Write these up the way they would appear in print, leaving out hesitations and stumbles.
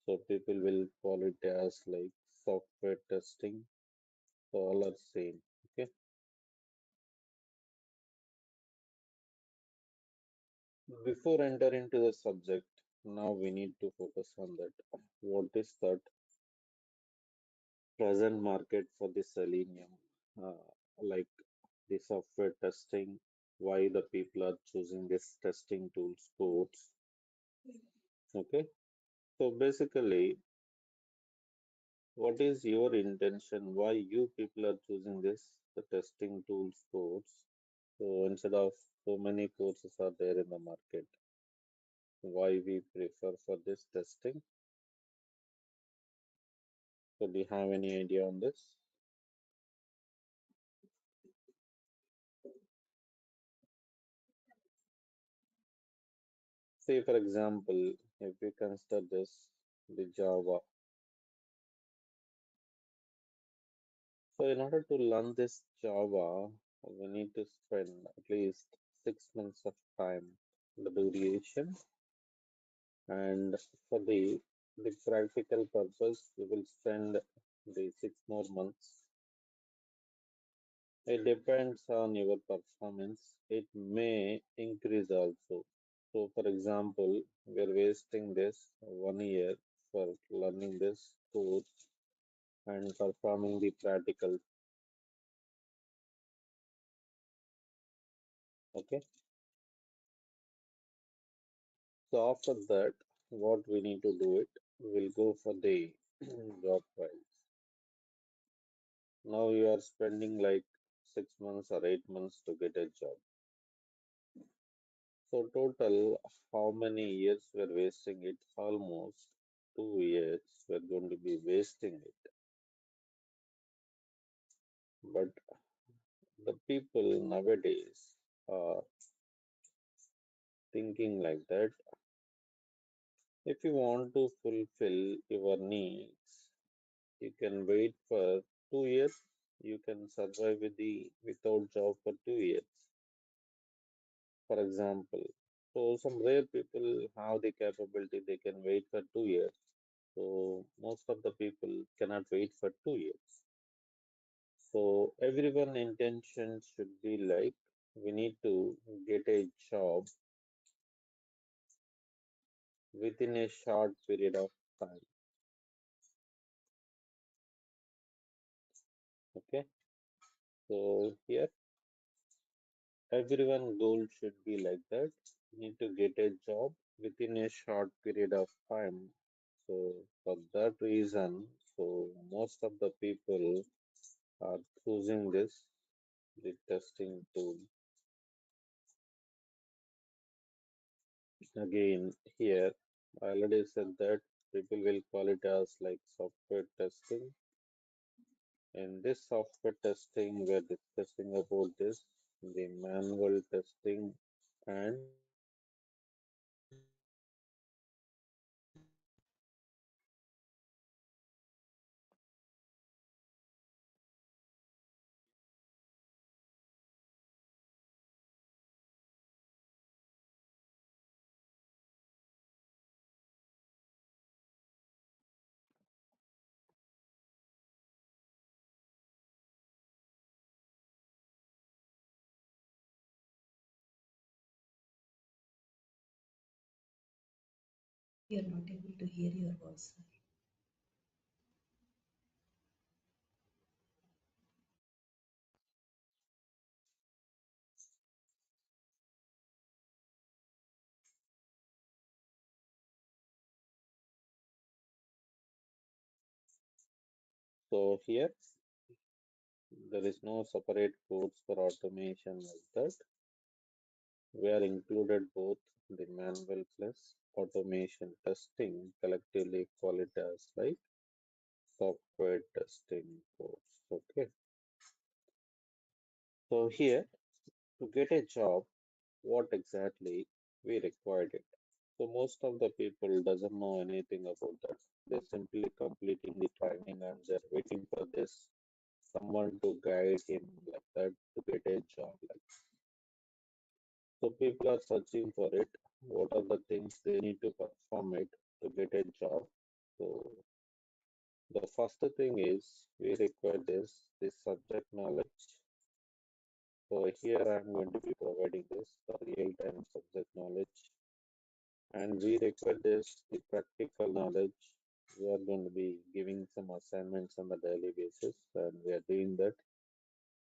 So people will call it as like software testing. So all are same. Okay. Before enter into the subject, now we need to focus on that. What is that present market for the selenium? Uh, like the software testing, why the people are choosing this testing tools codes. Okay. So basically, what is your intention? Why you people are choosing this the testing tools course? So instead of so many courses are there in the market, why we prefer for this testing? So do you have any idea on this? Say for example, if we consider this the Java. So in order to learn this Java, we need to spend at least 6 months of time, the duration, and for the practical purpose, we will spend the 6 more months. It depends on your performance. It may increase also. So, for example, we are wasting this 1 year for learning this course and performing the practical. Okay. So after that, what we need to do it, we'll go for the job trials. Now you are spending like 6 months or 8 months to get a job. So total, how many years we're wasting it? Almost 2 years we're going to be wasting it. But the people nowadays are thinking like that. If you want to fulfill your needs, you can wait for 2 years. You can survive with the without job for 2 years, for example. So some rare people have the capability they can wait for 2 years. So most of the people cannot wait for 2 years. So everyone intention should be like we need to get a job within a short period of time. Okay. So here everyone goal should be like that. We need to get a job within a short period of time. So for that reason, so most of the people are choosing this the testing tool. Again, here, I already said that people will call it as like software testing. In this software testing, we are discussing about this, the manual testing and We are not able to hear your voice, sir. so here there is no separate codes for automation like that. We are included both the manual plus automation testing collectively call it as like software testing course. Okay. So here to get a job, what exactly we required it. So most of the people doesn't know anything about that. They're simply completing the training and they're waiting for this someone to guide him like that to get a job. Like so, people are searching for it. What are the things they need to perform it to get a job? first thing is we require this subject knowledge. So here I'm going to be providing this the real-time subject knowledge, and we require this the practical knowledge. We are going to be giving some assignments on a daily basis, and we are doing that.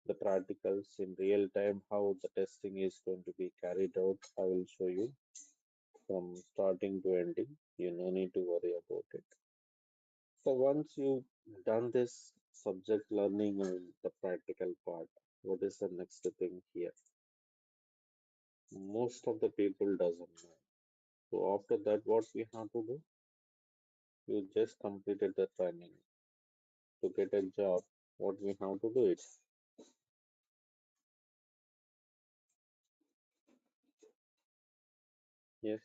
The practicals in real time, how the testing is going to be carried out, I will show you from starting to ending. You no need to worry about it. So once you've done this subject learning and the practical part, what is the next thing here? Most of the people doesn't know. So after that, what we have to do? You just completed the training to get a job. What we have to do it? Yes,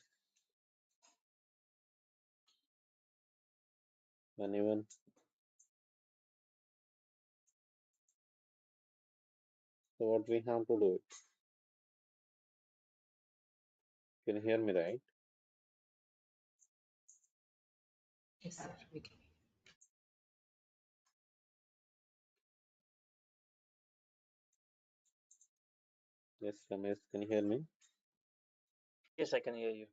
anyone? So what we have to do it? Can you hear me right? Yes, sir. We can. Yes, Ramesh, can you hear me? Yes, I can hear you.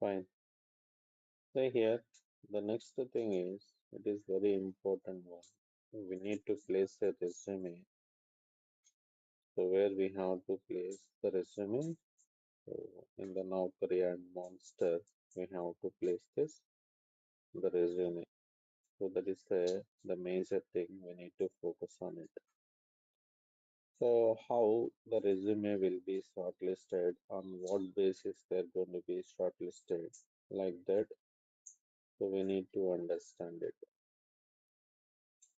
Fine. So here, the next thing is, it is very important one. We need to place a resume. So where we have to place the resume? So in the Naukri and Monster, we have to place this, the resume. So that is the major thing we need to focus on it. So how the resume will be shortlisted, on what basis they're going to be shortlisted, like that. So we need to understand it.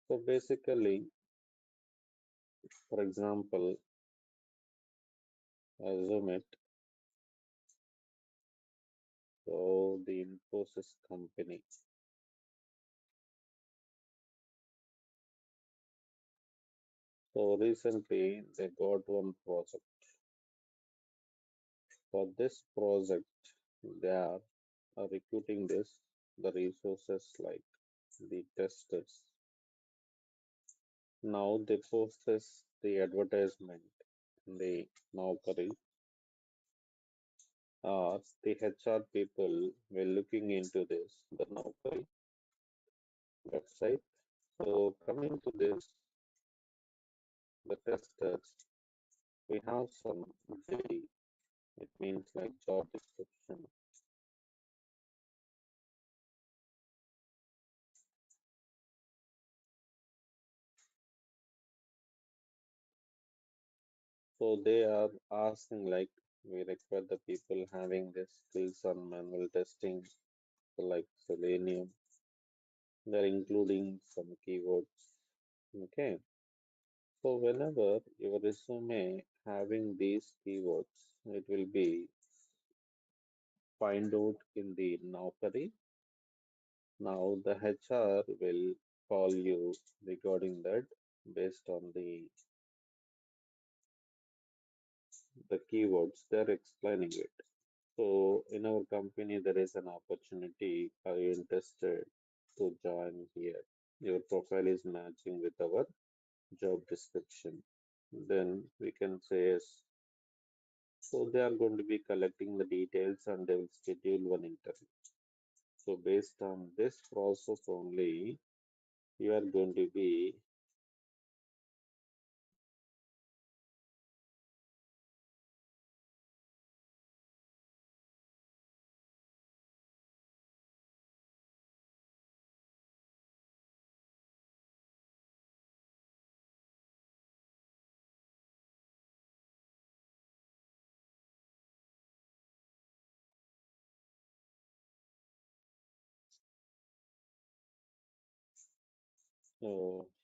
So basically, for example, assume it. So the Infosys company. So recently they got one project. For this project, they are recruiting the resources like the testers. Now they post the advertisement in the Naukri, the HR people were looking into this, the Naukri website. So coming to this, the testers, we have some JD. It means like job description. So they are asking like we require the people having the skills on manual testing, so like Selenium. They're including some keywords. Okay. So whenever your resume having these keywords, it will be find out in the Naukri. Now the HR will call you regarding that based on the keywords they're explaining it. So in our company there is an opportunity. Are you interested to join here? Your profile is matching with our job description. Then we can say yes. So they are going to be collecting the details and they will schedule one interview. So based on this process only, you are going to be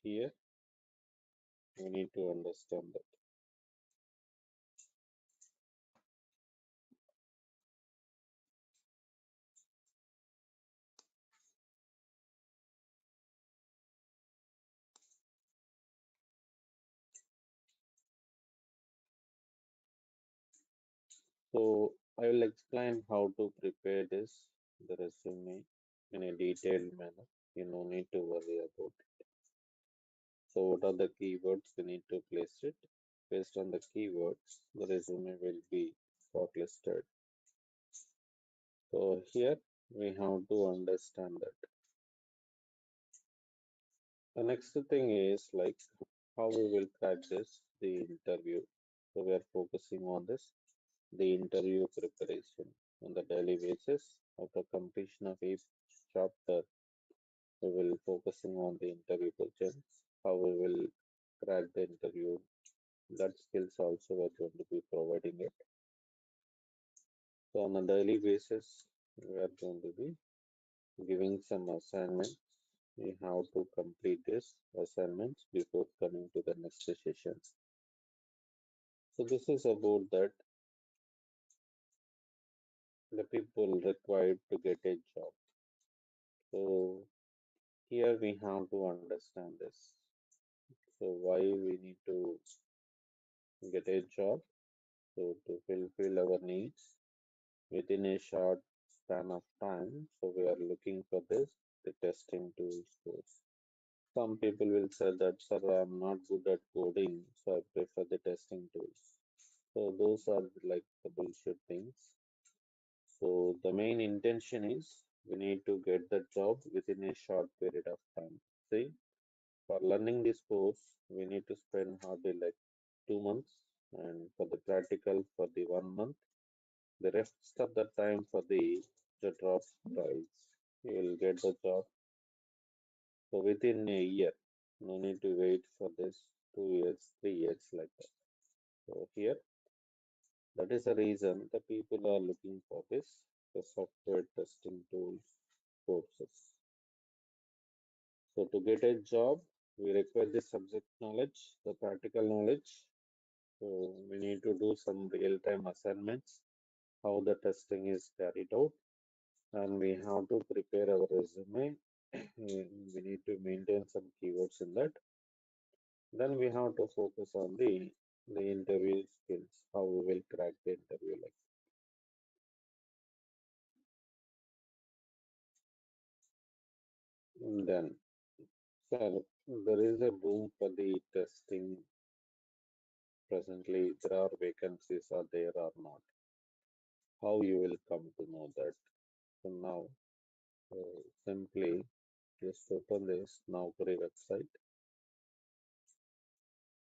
here. We need to understand that. So I will explain how to prepare this, the resume, in a detailed manner. You no need to worry about it. So what are the keywords we need to place it? Based on the keywords, the resume will be shortlisted. So here we have to understand that. The next thing is like how we will crack this, the interview. So we are focusing on this, the interview preparation on the daily basis. After completion of each chapter, we will focusing on the interview questions, how we will crack the interview. That skills also we are going to be providing it. So on a daily basis, we are going to be giving some assignments. We have to complete this assignments before coming to the next session. So this is about that the people required to get a job. So here we have to understand this. So why we need to get a job? So to fulfill our needs within a short span of time. So we are looking for this, the testing tools course. Some people will say that, sir, I'm not good at coding, so I prefer the testing tools. So those are like the bullshit things. So the main intention is we need to get the job within a short period of time. See, for learning this course, we need to spend hardly like 2 months, and for the practical for the 1 month. The rest of the time for the job trials, you will get the job. So within a year, no need to wait for this 2 years, 3 years like that. So here, that is the reason the people are looking for this, the software testing tools courses. So to get a job, we require the subject knowledge, the practical knowledge. So we need to do some real-time assignments, how the testing is carried out, and we have to prepare our resume. We need to maintain some keywords in that. Then we have to focus on the interview skills, how we will crack the interview like. Then, sir, there is a boom for the testing presently. There are vacancies, are there or not? How you will come to know that? So now, simply just open this Naukri website,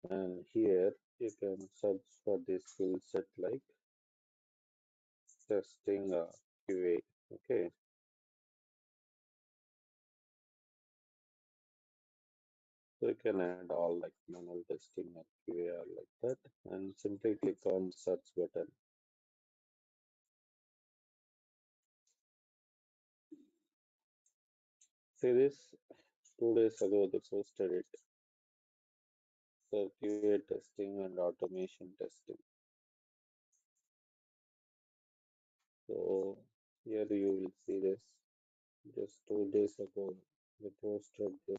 and here you can search for the skill set like testing QA. Okay, so you can add all like manual testing or QA or like that, and simply click on search button. See this 2 days ago they posted it. So QA testing and automation testing. So here you will see this. Just 2 days ago they posted this.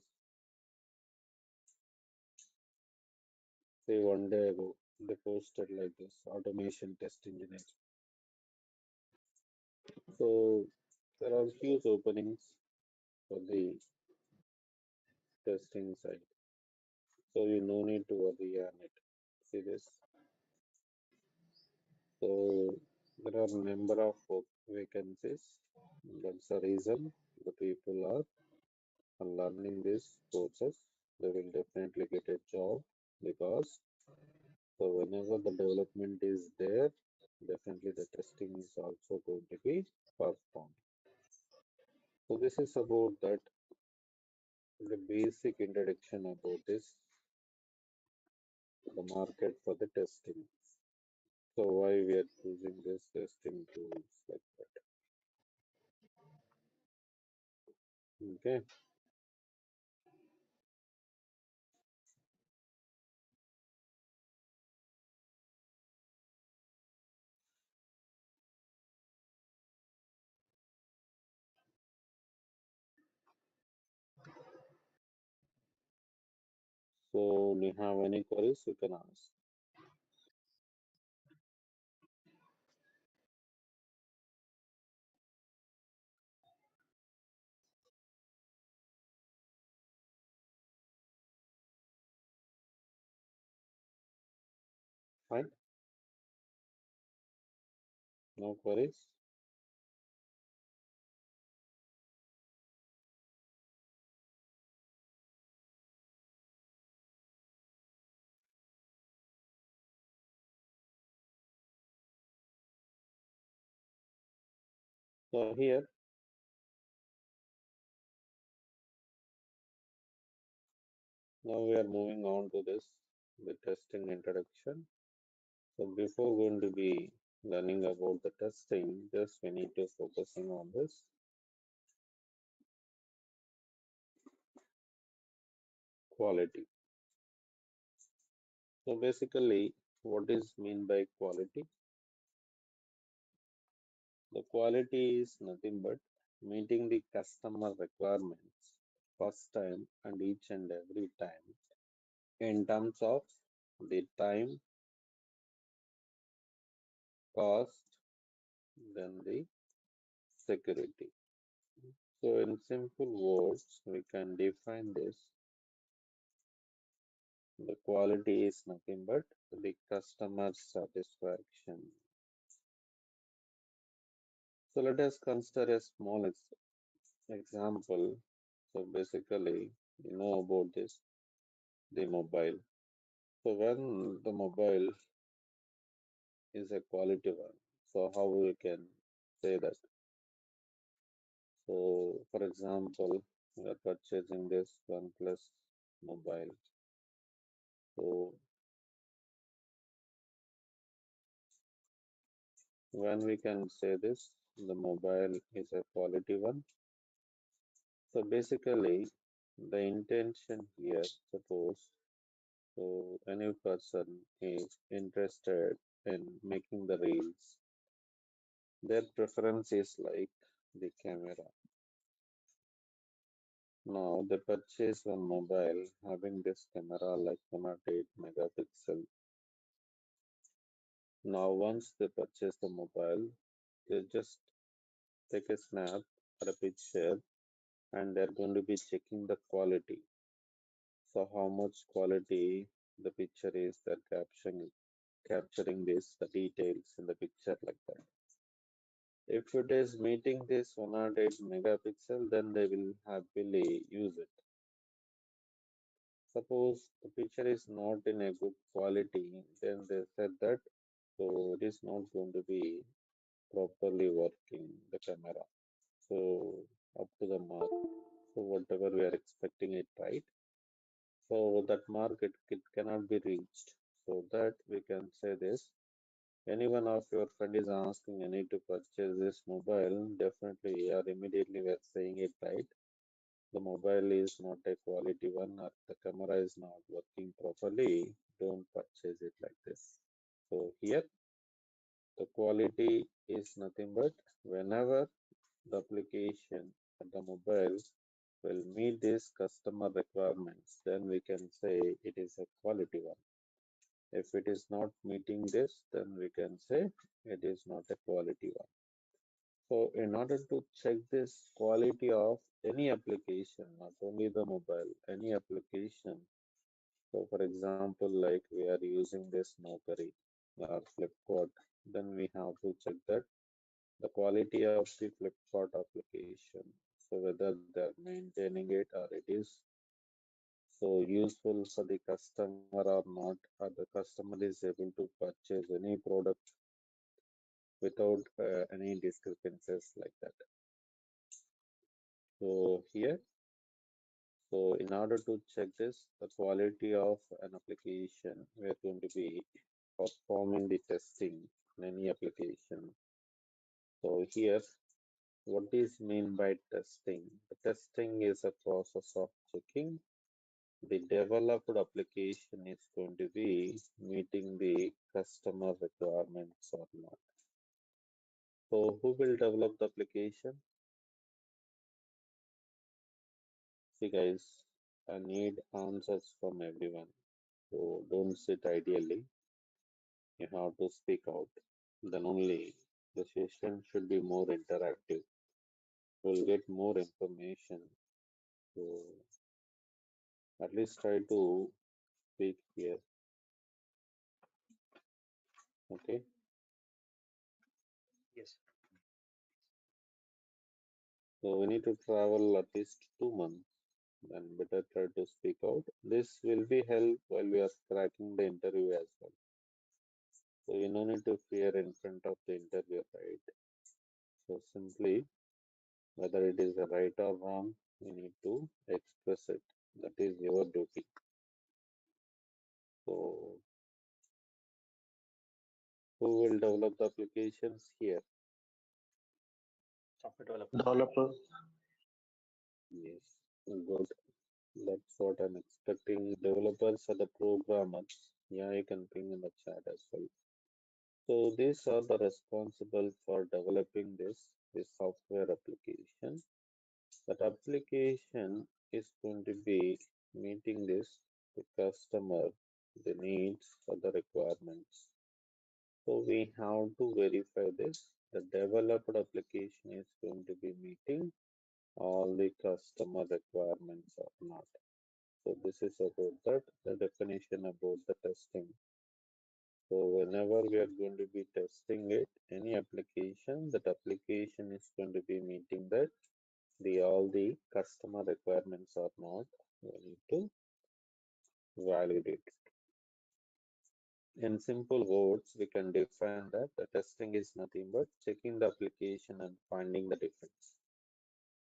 Say 1 day ago they posted like this automation test engineer. So there are huge openings for the testing side. So you no need to worry on it. See this. So there are number of vacancies. That's the reason the people are learning these courses. They will definitely get a job because so whenever the development is there, definitely the testing is also going to be performed. So this is about that the basic introduction about this the market for the testing. So why we are choosing this testing tools like that. Okay. So, do you have any queries? You can ask. Fine. No queries. So, here, now we are moving on to this, the testing introduction. So, before going to be learning about the testing, just we need to focusing on this quality. So, basically, what is mean by quality? The quality is nothing but meeting the customer requirements first time and each and every time in terms of the time, cost, then the security. So, in simple words, we can define this. The quality is nothing but the customer satisfaction. So, let us consider a small example. So, basically, you know about this, the mobile. So, when the mobile is a quality one, so how we can say that? So, for example, we are purchasing this OnePlus mobile. So, when we can say this, the mobile is a quality one. So, basically, the intention here, suppose, so any person is interested in making the reels, their preference is like the camera. Now, they purchase one mobile having this camera like 108 megapixel. Now, once they purchase the mobile, they just take a snap or a picture and they're going to be checking the quality. So, how much quality the picture is, they're capturing this, the details in the picture like that. If it is meeting this 108 megapixel, then they will happily use it. Suppose the picture is not in a good quality, then they said that so it is not going to be properly working the camera. So up to the mark. So whatever we are expecting it right. So that mark it cannot be reached. So that we can say this. Any one of your friend is asking I need to purchase this mobile, definitely or immediately we are saying it right. The mobile is not a quality one or the camera is not working properly, don't purchase it like this. So here the quality is nothing but whenever the application or the mobile will meet these customer requirements, then we can say it is a quality one. If it is not meeting this, then we can say it is not a quality one. So in order to check this quality of any application, not only the mobile, any application. So for example, like we are using this Nokari or Flipkart, then we have to check that the quality of the Flipkart application. So whether they're maintaining it or it is so useful for the customer or not, or the customer is able to purchase any product without any discrepancies like that. So here, so in order to check this, the quality of an application, we are going to be performing the testing in any application. So here, what is mean by testing? The testing is a process of checking the developed application is going to be meeting the customer requirements or not. So who will develop the application? See guys, I need answers from everyone. So don't sit ideally. You have to speak out. Then only the session should be more interactive. You'll get more information. So at least try to speak here. Okay. Yes. So we need to travel at least 2 months. Then better try to speak out. This will be help while we are cracking the interview as well. So you no need to fear in front of the interview, right? So simply, whether it is right or wrong, you need to express it. That is your duty. So who will develop the applications here? Software developer. Developer. Yes, good. That's what I'm expecting. Developers are the programmers. Yeah, you can ping in the chat as well. So these are the responsible for developing this software application. That application is going to be meeting this the customer, the needs or the requirements. So we have to verify this. The developed application is going to be meeting all the customer requirements or not. So this is about that, the definition about the testing. So whenever we are going to be testing it, any application, that application is going to be meeting that the all the customer requirements or not. We need to validate. In simple words, we can define that the testing is nothing but checking the application and finding the defects.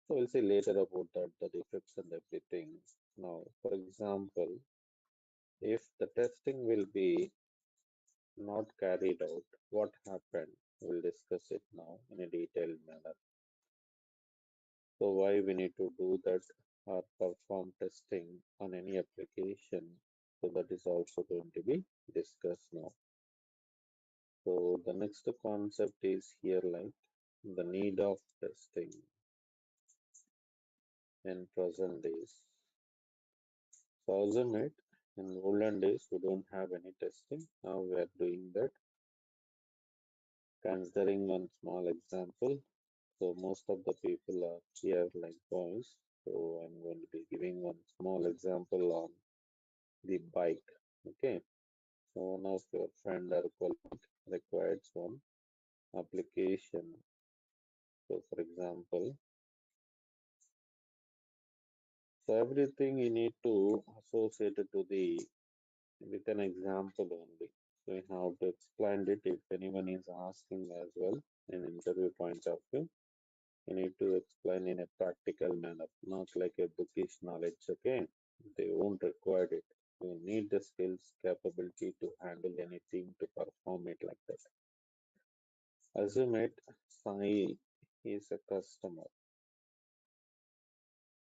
So we'll see later about that, the defects and everything. Now, for example, if the testing will be not carried out, what happened? We'll discuss it now in a detailed manner. So why we need to do that or perform testing on any application? So that is also going to be discussed now. So the next concept is here like the need of testing in present days. So assume it in olden days we don't have any testing. Now we are doing that. Considering one small example. So most of the people are here like boys. So I'm going to be giving one small example on the bike. Okay. So one of your friend or colleague requires one application. So for example, so everything you need to associate it to the with an example only. So you have to explain it if anyone is asking as well in interview point of view. You need to explain in a practical manner, not like a bookish knowledge. Okay, they won't require it. You need the skills, capability to handle anything to perform it like that. Assume it, Sai is a customer,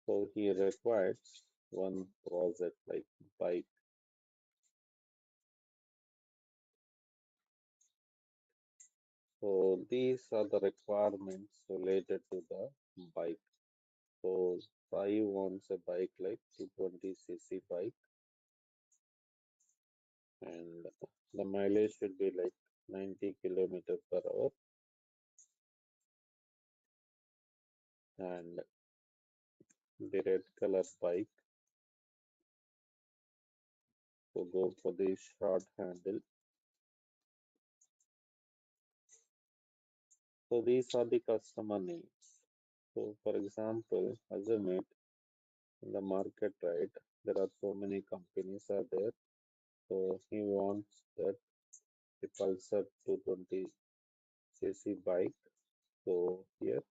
so he requires one project like bike. So these are the requirements related to the bike. So Sai wants a bike like 220cc bike, and the mileage should be like 90 kilometers per hour, and the red color bike. So go for the short handle. So these are the customer needs. So for example, assume it in the market, right? There are so many companies are there. So he wants that the Pulsar 220cc bike. So here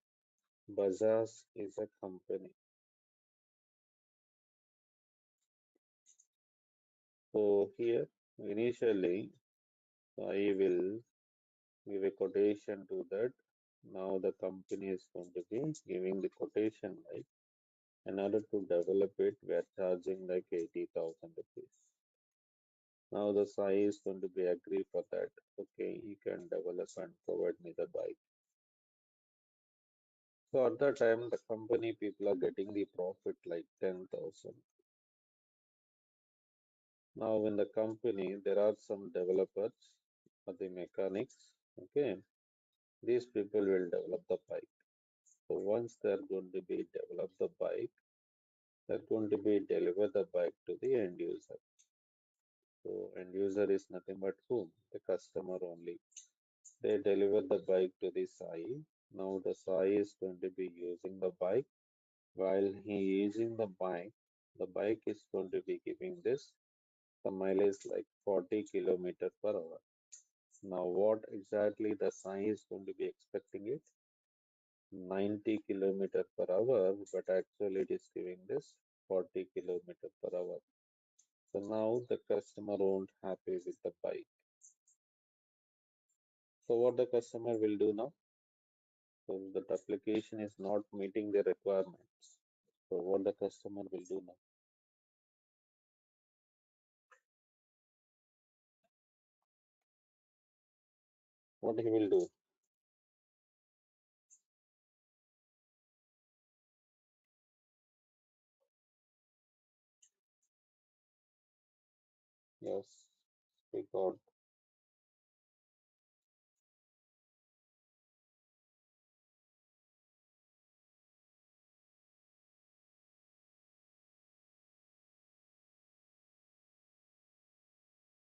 Bajaj is a company. So here initially I will give a quotation to that. Now the company is going to be giving the quotation like in order to develop it, we are charging like 80,000 rupees. Now the Sai is going to be agree for that. Okay, you can develop and provide me the bike. So at that time, the company people are getting the profit like 10,000. Now, in the company, there are some developers or the mechanics. Okay, these people will develop the bike. So once they're going to be develop the bike, they're going to be deliver the bike to the end user. So end user is nothing but whom? The customer only. They deliver the bike to the Sai. Now the Sai is going to be using the bike. While he using the bike is going to be giving this the mileage like 40 kilometer per hour. Now what exactly the Sai is going to be expecting it? 90 kilometer per hour, but actually it is giving this 40 kilometer per hour. So now the customer won't happy with the bike. So what the customer will do now? So that application is not meeting the requirements. So what the customer will do now? What he will do? Yes, speak out.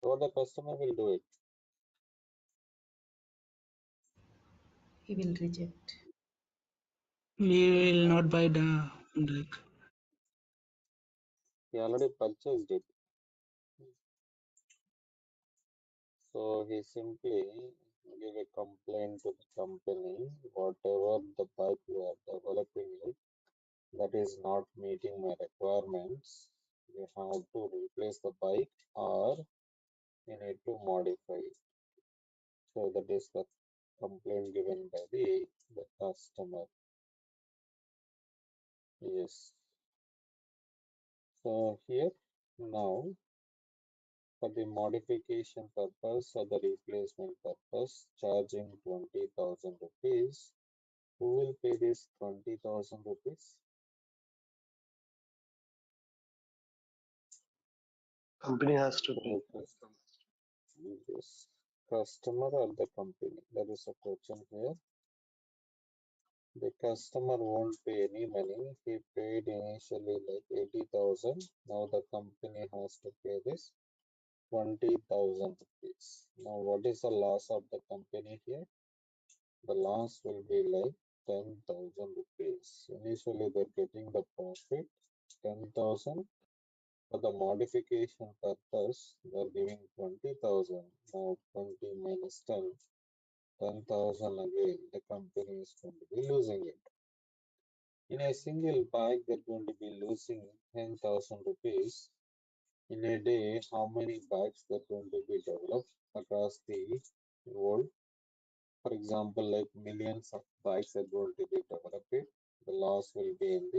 So what the customer will do it? He will reject. We will not buy the He already purchased it. So he simply give a complaint to the company, whatever the bike you are developing it, that is not meeting my requirements. You have to replace the bike or you need to modify it. So that is the complaint given by the customer. Yes. So here now for the modification purpose or the replacement purpose, charging 20,000 rupees. Who will pay this 20,000 rupees? Company has to pay. So this customer or the company? There is a question here. The customer won't pay any money. He paid initially like 80,000. Now the company has to pay this 20,000 rupees. Now what is the loss of the company here? The loss will be like 10,000 rupees. Initially they're getting the profit 10,000. For the modification purpose, they're giving 20,000. Now 20 minus 10, 10,000 again. The company is going to be losing it. In a single bike, they're going to be losing 10,000 rupees. In a day, how many bikes they're going to be developed across the world? For example, like millions of bikes are going to be developed. The loss will be in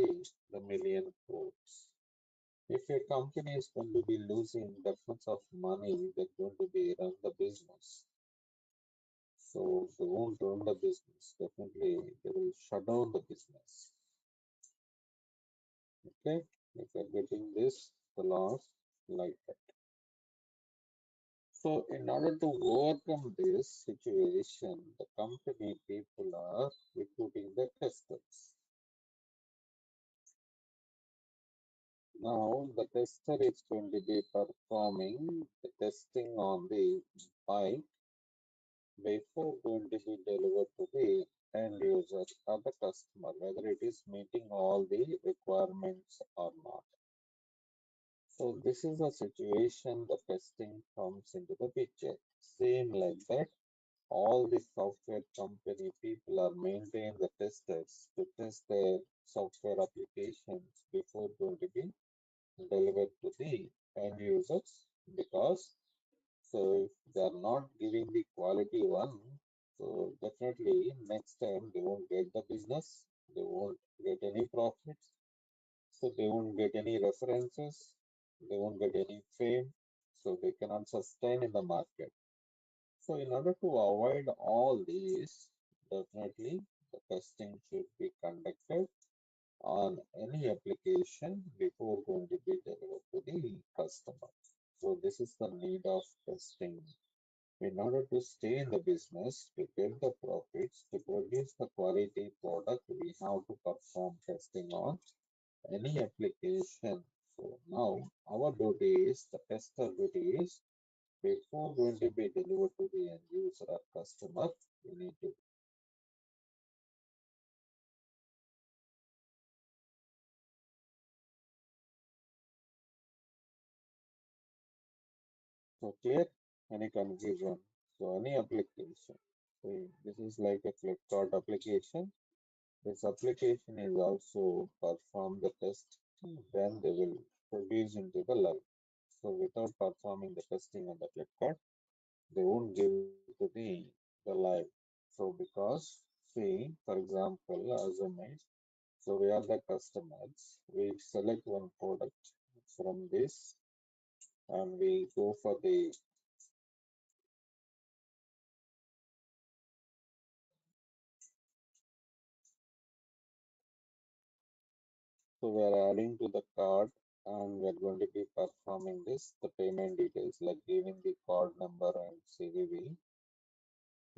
the million crores. If a company is going to be losing that much of money, they're going to be run the business. So they won't run the business. Definitely, they will shut down the business. Okay, if you're getting this, the loss like that. So in order to overcome this situation, the company people are recruiting the testers. Now the tester is going to be performing the testing on the bike before going to be delivered to the end user or the customer, whether it is meeting all the requirements or not. So this is the situation the testing comes into the picture. Same like that, all the software company people are maintaining the testers to test their software applications before going to be delivered to the end users because so if they are not giving the quality one, so definitely next time they won't get the business, they won't get any profits, so they won't get any references, they won't get any fame, so they cannot sustain in the market. So in order to avoid all these, definitely the testing should be conducted on any application before going to be delivered to the customer. So this is the need of testing. In order to stay in the business, to get the profits, to produce the quality product, we have to perform testing on any application. So now our duty is, the tester duty is, before going to be delivered to the end user or customer, we need to. So clear? Any confusion? So any application. So this is like a Flipkart application. This application is also perform the test, then they will produce into the live. So without performing the testing on the Flipkart, they won't give to the live. So because, see, for example, as a mate, so we are the customers, we select one product from this and we go for the, so we are adding to the cart and we are going to be performing this, the payment details like giving the card number and CVV.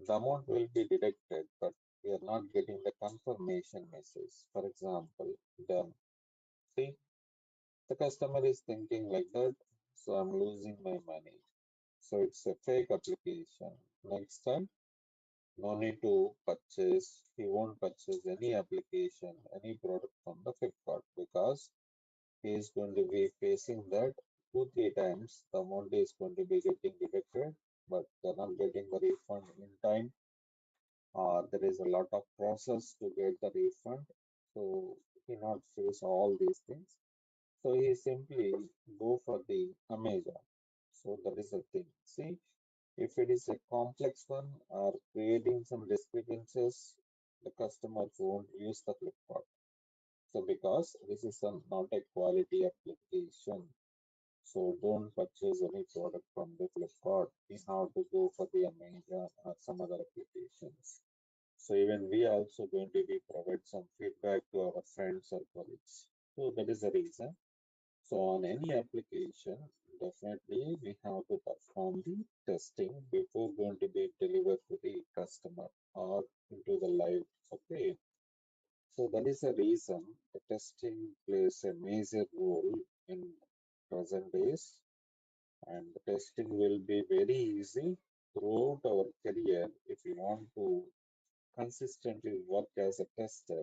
The amount will be deducted, but we are not getting the confirmation message. For example, done. See, the customer is thinking like that, so I'm losing my money. So it's a fake application. Next time, no need to purchase. He won't purchase any application, any product from the Flipkart because he is going to be facing that two, three times. The amount is going to be getting deducted, but they're not getting the refund in time. There is a lot of process to get the refund. So he not face all these things. So he simply go for the Amazon. So that is the thing. See, if it is a complex one or creating some discrepancies, the customers won't use the Flipkart. So because this is not a quality application, so don't purchase any product from the Flipkart. We have to go for the Amazon or some other applications. So even we also going to be provide some feedback to our friends or colleagues. So that is the reason. So on any application, definitely we have to perform the testing before going to be delivered to the customer or into the live. Okay. So that is the reason the testing plays a major role in present days, and the testing will be very easy throughout our career if we want to consistently work as a tester.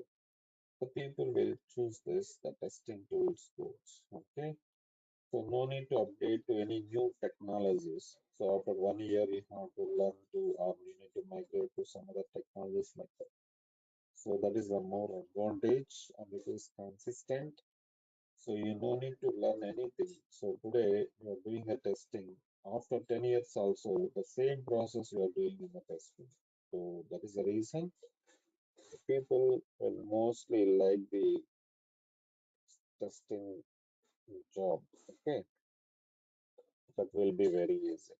The people will choose this, the testing tools course. Okay. So no need to update to any new technologies. So after 1 year, you have to learn to, or you need to migrate to some other technologies like that. So that is the more advantage, and it is consistent. So you no need to learn anything. So today you are doing the testing. After 10 years also, the same process you are doing in the testing. So that is the reason people will mostly like the testing job. Okay, that will be very easy.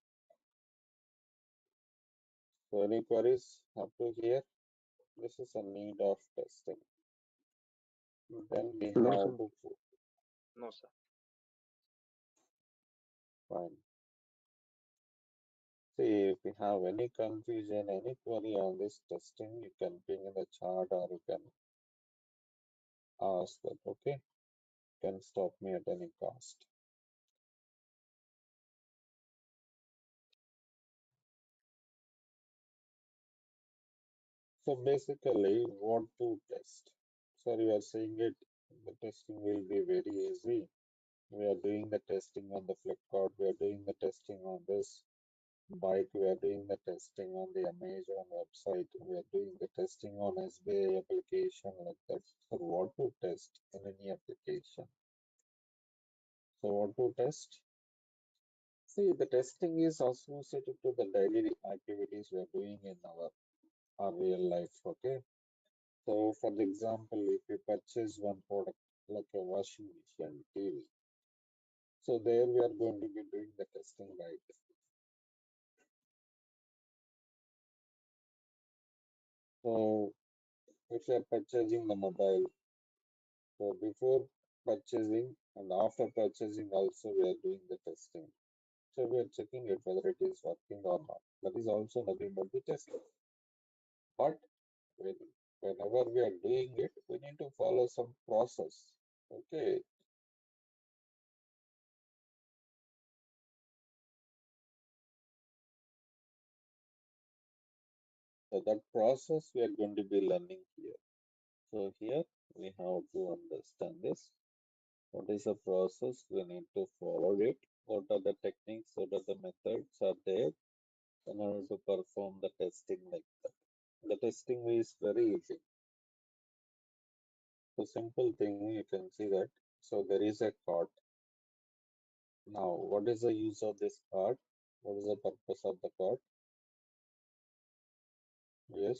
So any queries up to here? This is a need of testing. Then we No, have sir. to put, No, sir. fine. See, if you have any confusion, any query on this testing, you can ping in the chat or you can ask that. Okay, you can stop me at any cost. So basically, what to test? Sir, you are saying it, the testing will be very easy. We are doing the testing on the Flipkart, we are doing the testing on this bike, we are doing the testing on the Amazon website, we are doing the testing on SBI application like that. So what to test in any application? So what to test? See, the testing is associated to the daily activities we are doing in our real life. Okay. So for the example, if you purchase one product like a washing machine, TV, so there we are going to be doing the testing, right? So if you are purchasing the mobile, so before purchasing and after purchasing also we are doing the testing. So we are checking it whether it is working or not. That is also nothing but the testing. But when, whenever we are doing it, we need to follow some process. Okay. So that process we are going to be learning here. So here we have to understand this. What is the process? We need to follow it. What are the techniques? What are the methods are there in order to perform the testing like that? The testing is very easy. The simple thing you can see that. So there is a card. Now, what is the use of this card? What is the purpose of the card? Yes,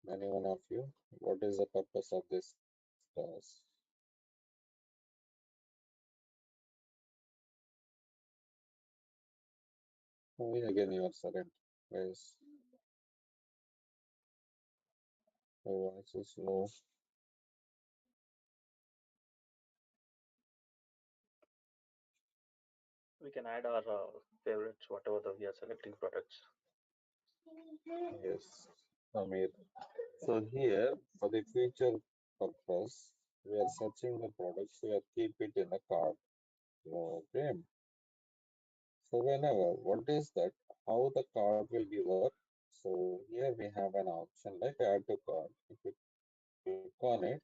any one of you. What is the purpose of this class? Again, you are silent. Yes, your voice is low. We can add our favorites, whatever we are selecting products. Yes, Amir. So here, for the future purpose, we are searching the products. We are keep it in a cart. Okay. So whenever, what is that? How the card will be work? So here we have an option like add to cart. If you click on it,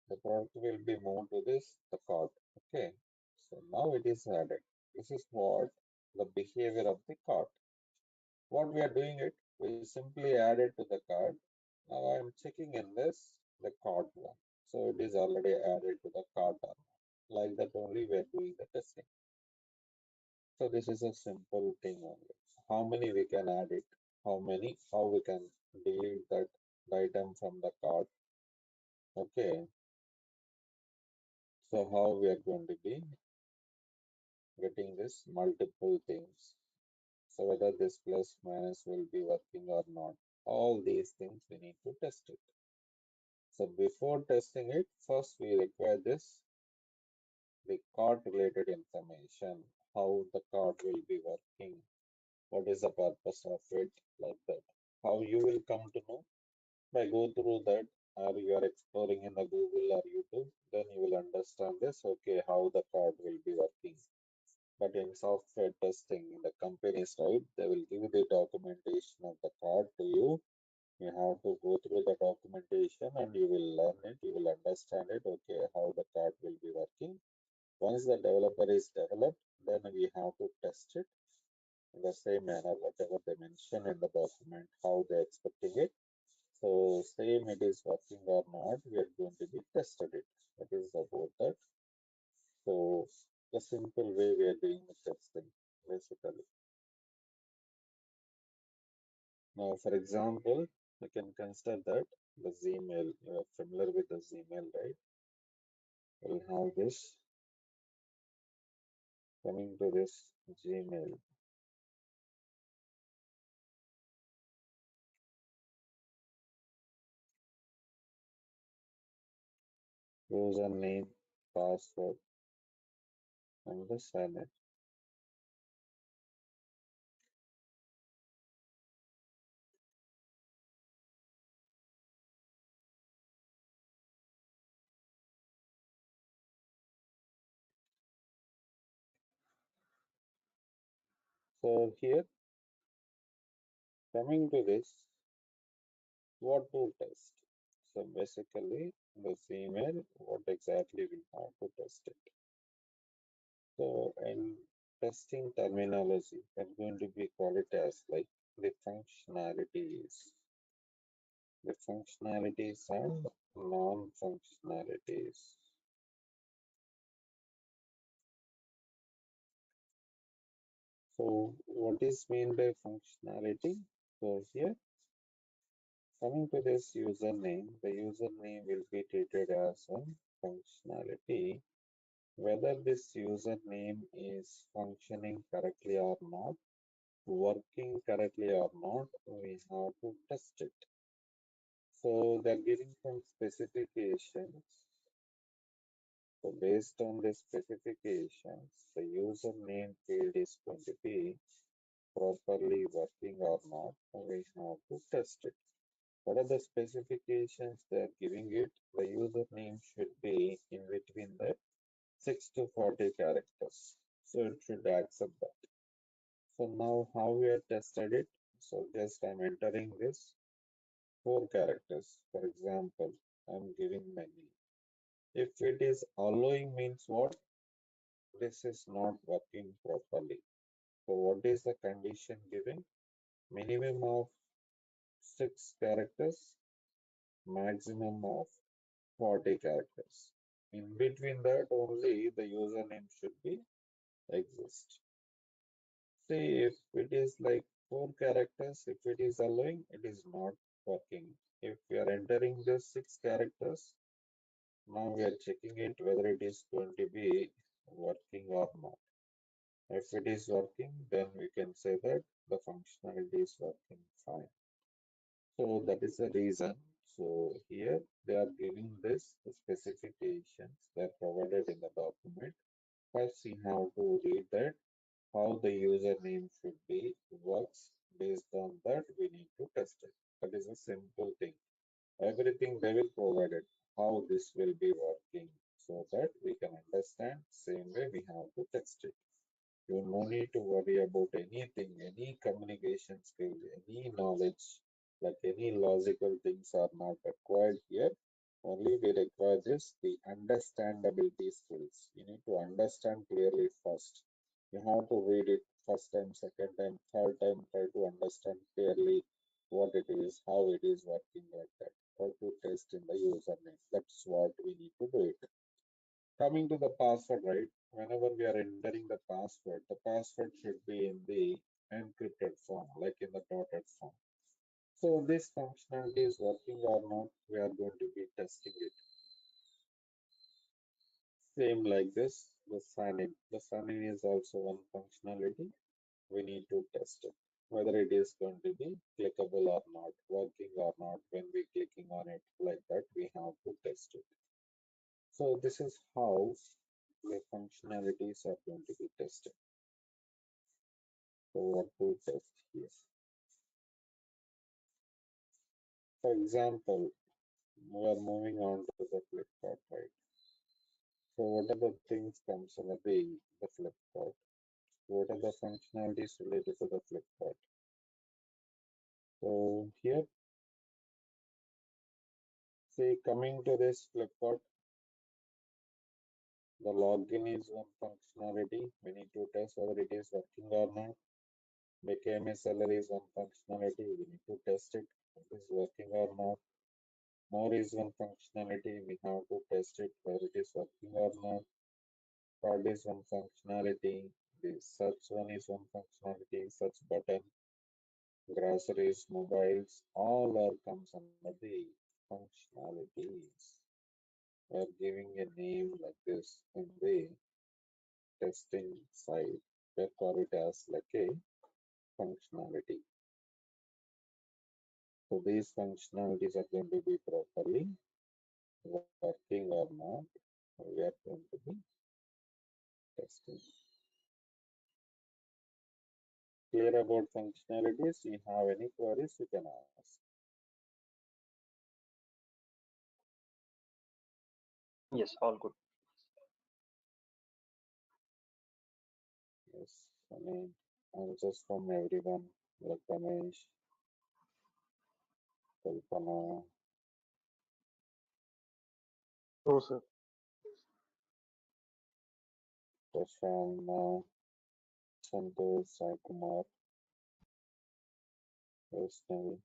the product will be moved to the cart. Okay. So now it is added. This is what the behavior of the cart. What we are doing it, we simply add it to the cart. Now I am checking in this the cart one. So it is already added to the cart. Like that only we are doing the testing. So this is a simple thing only. How many we can add it? How we can delete that item from the cart? Okay. So how we are going to be getting this multiple things? So whether this plus minus will be working or not. All these things we need to test it. So before testing it, first we require the card related information, how the card will be working, what is the purpose of it, like that. How you will come to know by go through that, or you are exploring in the Google or YouTube, then you will understand this, okay, how the card will be working. But in software testing in the companies, right, they will give the documentation of the card to you. You have to go through the documentation and you will learn it, you will understand it, okay, how the card will be working. Once the developer is developed, then we have to test it in the same manner, whatever they mention in the document, how they're expecting it. So same it is working or not, we are going to be tested it. That is about that. So the simple way we are doing the testing, basically. Now, for example, we can consider that the Gmail, you are familiar with the Gmail, right? We'll have this coming to this Gmail. Username, password, and the sign. So here, coming to this, what to test? So basically, this email, what exactly we have to test it. So in testing terminology, I'm going to be call it as like the functionalities and non-functionalities. So what is mean by functionality? So here, coming to this username, the username will be treated as a functionality. Whether this username is functioning correctly or not, working correctly or not, we have to test it. So they're giving some specifications. So based on the specifications, the username field is going to be properly working or not. We have to test it. What are the specifications they are giving it? The username should be in between the 6 to 40 characters. So it should accept that. So now how we have tested it? So just I'm entering this 4 characters. For example, I'm giving my name. If it is allowing means what? This is not working properly. So what is the condition giving? Minimum of 6 characters, maximum of 40 characters. In between that only the username should be exist. See if it is like 4 characters, if it is allowing, it is not working. If we are entering the 6 characters, now we are checking it whether it is going to be working or not. If it is working, then we can say that the functionality is working fine. So that is the reason. So here they are giving this specifications that are provided in the document. First, we have to read that how the username should be works. Based on that, we need to test it. That is a simple thing. Everything they will provide it, how this will be working, so that we can understand. Same way we have to test it. You no need to worry about anything, any communication skill, any knowledge, like any logical things are not required here. Only we require this, the understandability skills. You need to understand clearly first. You have to read it first time, second time, third time, try to understand clearly what it is, how it is working like that, how to test in the username. That's what we need to do it. Coming to the password, right? Whenever we are entering the password should be in the encrypted form, like in the dotted form. So this functionality is working or not, we are going to be testing it. Same like this, the sign in. The sign in is also one functionality. We need to test it, whether it is going to be clickable or not, working or not. When we clicking on it like that, we have to test it. So this is how the functionalities are going to be tested. So what to test here? For example, we are moving on to the Flipkart, right? So what are the things comes under the Flipkart? What are the functionalities related to the Flipkart? So here, say coming to this Flipkart, the login is one functionality. We need to test whether it is working or not. Became a seller is one functionality. We need to test it. If it is working or not. More is one functionality. We have to test it whether it is working or not. Card is one functionality. The search one is one functionality. Search button, groceries, mobiles, all are comes under the functionalities. We are giving a name like this in the testing side. We call it as like a functionality. So these functionalities are going to be properly working or not. We are going to be testing. Clear about functionalities? You have any queries, you can ask. Yes, all good. Yes, I mean, answers from everyone, like Ramesh, Kalpana, No, sir. Prashant, Santosh, Sai Kumar, Vaishnavi.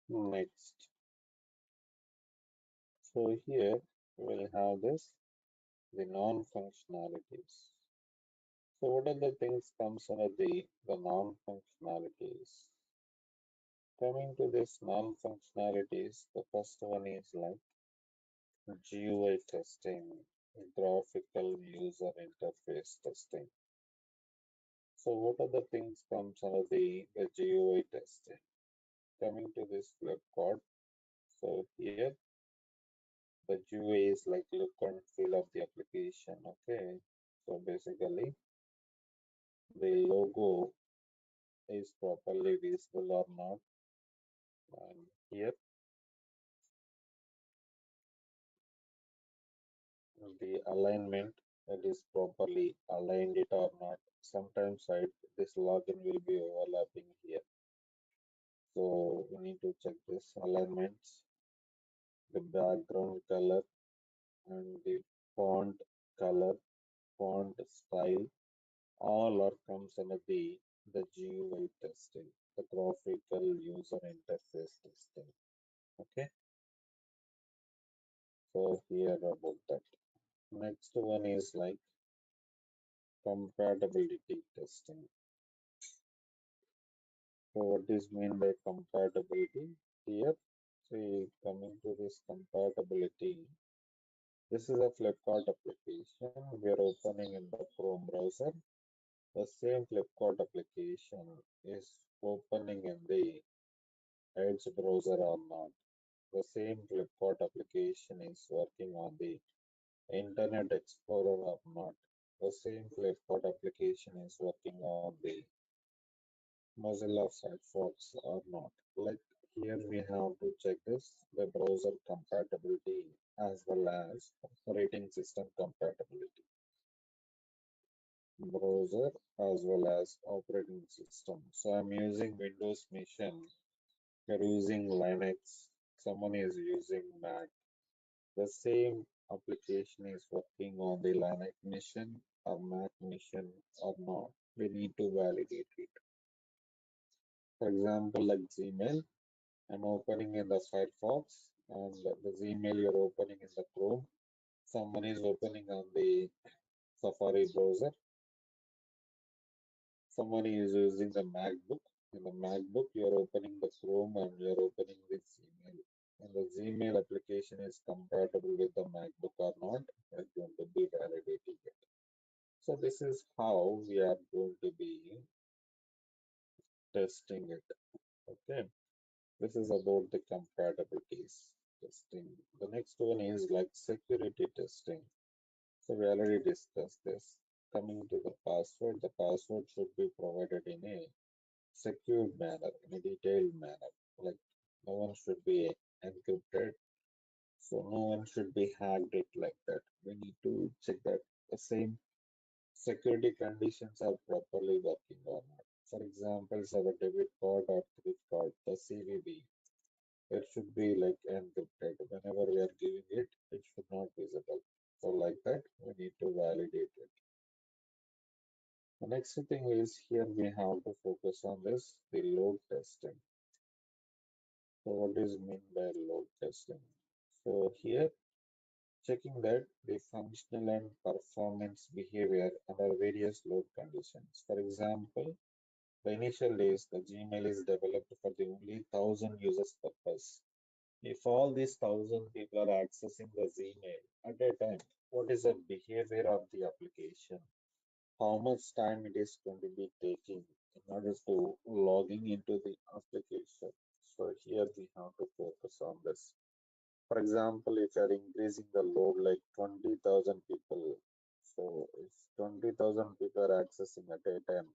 Next. So here we'll have this, the non-functionalities. So what are the things comes under the non-functionalities? Coming to this non-functionalities, the first one is like GUI testing, graphical user interface testing. So what are the things comes under the GUI testing? Coming to this flip chart. So here the GUI is like look and feel of the application. Okay. So basically the logo is properly visible or not. And here the alignment, it is properly aligned it or not. Sometimes this login will be overlapping here. So we need to check this alignments, the background color and the font color, font style, all are comes under the GUI testing, the graphical user interface testing. Okay, so here about that. Next one is like compatibility testing. So what is mean by compatibility? Here, see, coming to this compatibility, this is a Flipkart application we are opening in the Chrome browser. The same Flipkart application is opening in the Edge browser or not. The same Flipkart application is working on the Internet Explorer or not. The same Flipkart application is working on the Mozilla Firefox or not. Like here we have to check this, the browser compatibility as well as operating system compatibility. Browser as well as operating system. So I'm using Windows Mission, you're using Linux, someone is using Mac. The same application is working on the Linux mission or Mac mission or not. We need to validate it. For example, like Gmail, I'm opening in the Firefox and the Gmail you're opening in the Chrome. Someone is opening on the Safari browser. Someone is using the MacBook. In the MacBook, you're opening the Chrome and you're opening the Gmail. And the Gmail application is compatible with the MacBook or not, we're going to be validating it. So this is how we are going to be testing it. Okay. This is about the compatibilities testing. The next one is like security testing. So we already discussed this. Coming to the password should be provided in a secure manner, in a detailed manner. Like no one should be encrypted, so no one should be hacked it like that. We need to check that the same security conditions are properly working or not. For example, our debit card or credit card, the CVV, it should be like encrypted. Whenever we are giving it, it should not visible. So like that, we need to validate it. The next thing is here we have to focus on this, the load testing. So what is mean by load testing? So here checking that the functional and performance behavior under various load conditions. For example, the initial days the Gmail is developed for the only 1,000 users purpose. If all these 1,000 people are accessing the Gmail at a time, what is the behavior of the application? How much time it is going to be taking in order to logging into the application? So here we have to focus on this. For example, if you are increasing the load like 20,000 people, so if 20,000 people are accessing at a time,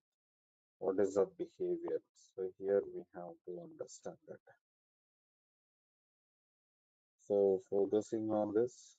what is the behavior? So here we have to understand that. So focusing on this,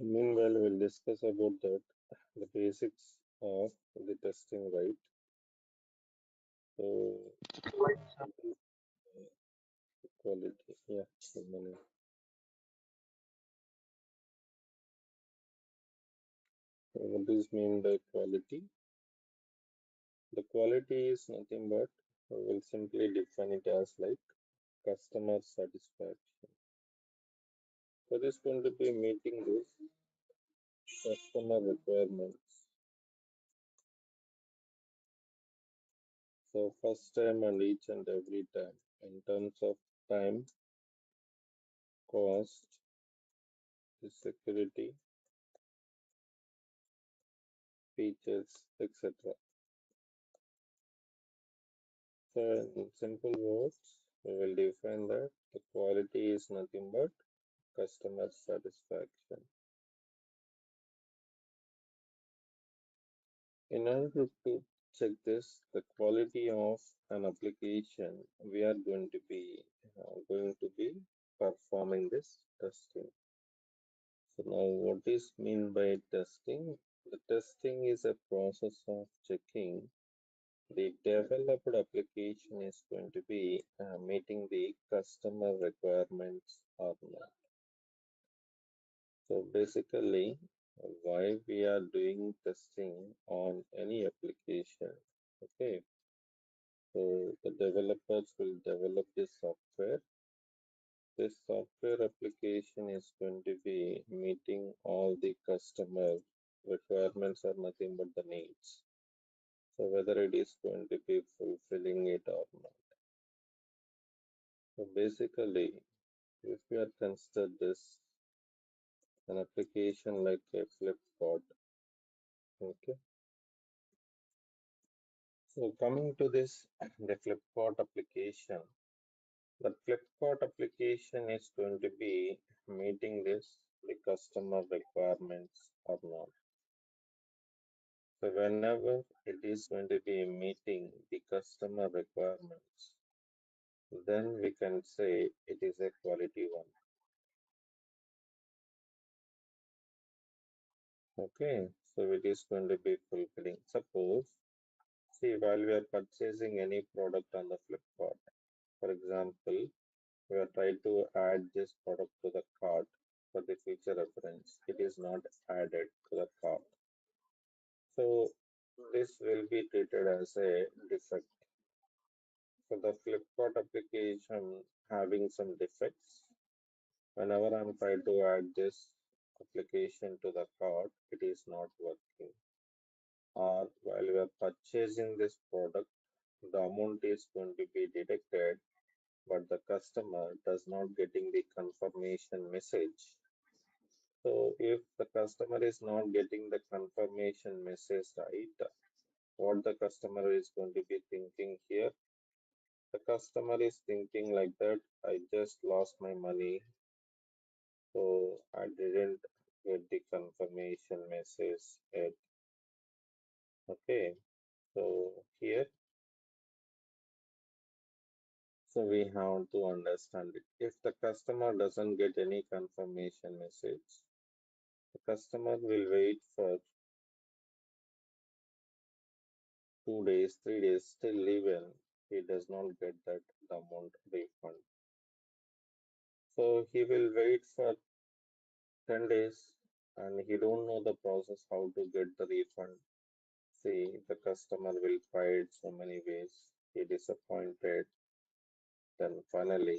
Meanwhile, we'll discuss about that the basics of the testing, right? So, what is quality? Yeah, good morning. So what is mean by quality? The quality is nothing but we'll simply define it as like customer satisfaction. So this is going to be meeting this customer requirements. So first time and each and every time in terms of time, cost, the security, features, etc. So in simple words, we will define that the quality is nothing but customer satisfaction. In order to check this, the quality of an application, we are going to be performing this testing. So now, what is mean by testing? The testing is a process of checking the developed application is going to be meeting the customer requirements or not. So basically, why we are doing testing on any application? Okay, so the developers will develop this software. This software application is going to be meeting all the customer requirements or nothing but the needs. So whether it is going to be fulfilling it or not. So basically, if you are consider this an application like a Flipkart, okay. So coming to this, the Flipkart application, the Flipkart application is going to be meeting this the customer requirements or not. So whenever it is going to be meeting the customer requirements, then we can say it is a quality one. Okay, so it is going to be fulfilling. Suppose, see, while we are purchasing any product on the Flipkart, for example, we are trying to add this product to the cart for the future reference. It is not added to the cart. So this will be treated as a defect. So the Flipkart application having some defects. Whenever I'm trying to add this application to the cart, it is not working. Or while we are purchasing this product, the amount is going to be deducted, but the customer does not getting the confirmation message. So if the customer is not getting the confirmation message right, what the customer is going to be thinking here? The customer is thinking like that, I just lost my money, so I didn't get the confirmation message yet. Okay, so here, so we have to understand it. If the customer doesn't get any confirmation message, the customer will wait for 2 days, 3 days, still even he does not get that amount refund. So he will wait for 10 days and he don't know the process how to get the refund. See, the customer will try it so many ways. He disappointed. Then finally,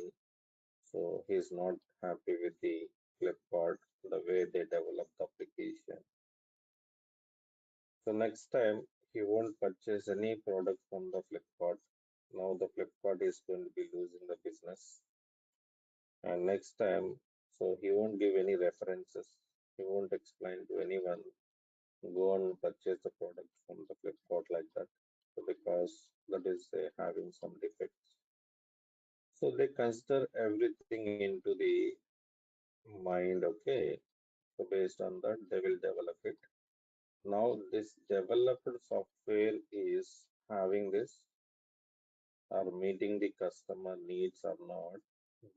so he's not happy with the Flipkart, the way they develop the application. So next time he won't purchase any product from the Flipkart. Now the Flipkart is going to be losing the business. And next time, so he won't give any references. He won't explain to anyone, go and purchase the product from the Flipkart like that. So because that is having some defects. So they consider everything into the mind, okay. So based on that, they will develop it. Now this developed software is having this or meeting the customer needs or not.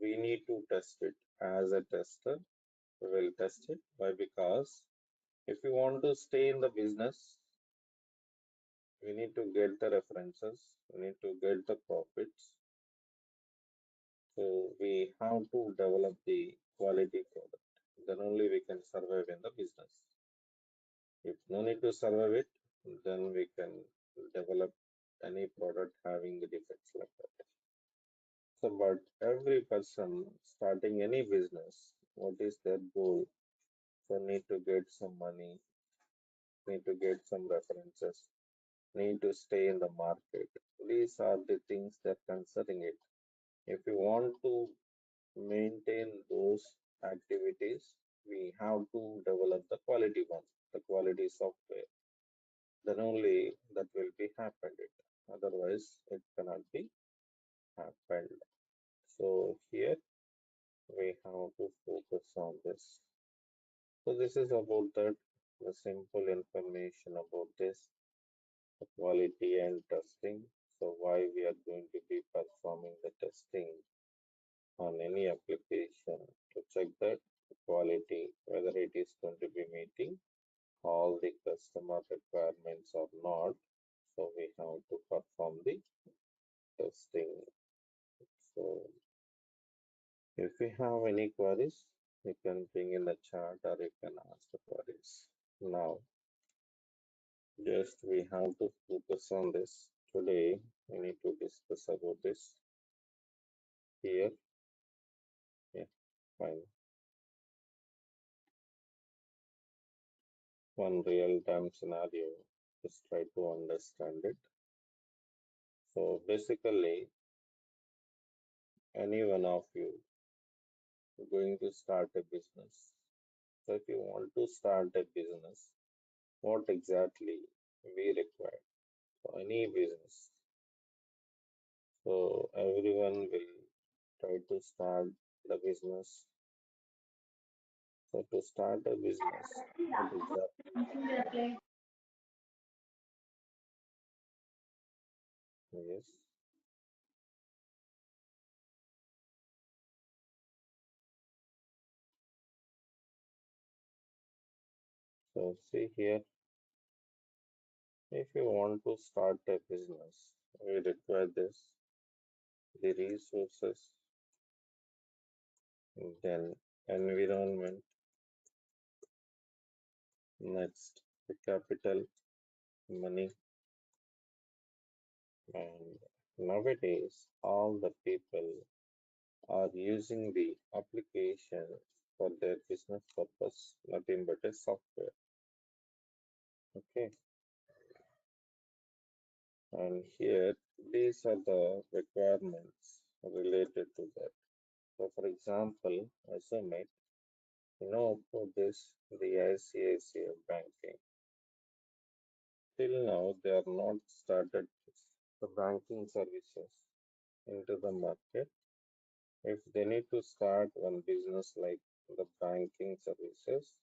We need to test it as a tester. We will test it. Why? Because if you want to stay in the business, we need to get the references, we need to get the profits. So we have to develop the quality product. Then only we can survive in the business. If no need to survive it, then we can develop any product having the defects like that. So, but every person starting any business, what is their goal? So need to get some money, need to get some references, need to stay in the market. These are the things that concerning it. If you want to maintain those activities, we have to develop the quality one, the quality software. Then only that will be happened. It. Otherwise, it cannot be happened. So here we have to focus on this. So this is about that, the simple information about this, the quality and testing. So why we are going to be performing the testing on any application to check that quality, whether it is going to be meeting all the customer requirements or not. So we have to perform the testing. So if you have any queries, you can bring in the chat or you can ask the queries. Now, just we have to focus on this. Today, we need to discuss about this here. Yeah, fine. One real-time scenario. Just try to understand it. So basically, any one of you going to start a business. So if you want to start a business, what exactly we require for any business? So everyone will try to start the business. So to start a business, what exactly? Yes. So see here, if you want to start a business, we require this, the resources, then environment, next the capital, money, and nowadays all the people are using the application for their business purpose, nothing but a software. Okay, and here these are the requirements related to that. So, for example, assume it, for this, the ICICI banking. Till now, they are not started the banking services into the market. If they need to start one business like the banking services,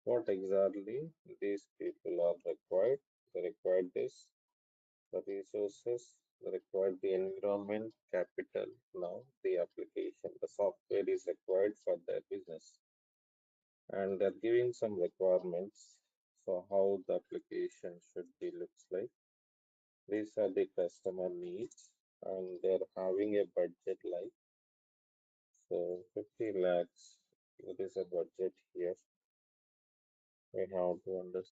what exactly these people are required? They require this, the resources, they require the environment, capital. Now, the application, the software is required for their business. And they're giving some requirements. So how the application should be looks like. These are the customer needs and they're having a budget like so 50 lakhs. It is a budget here. We have to understand.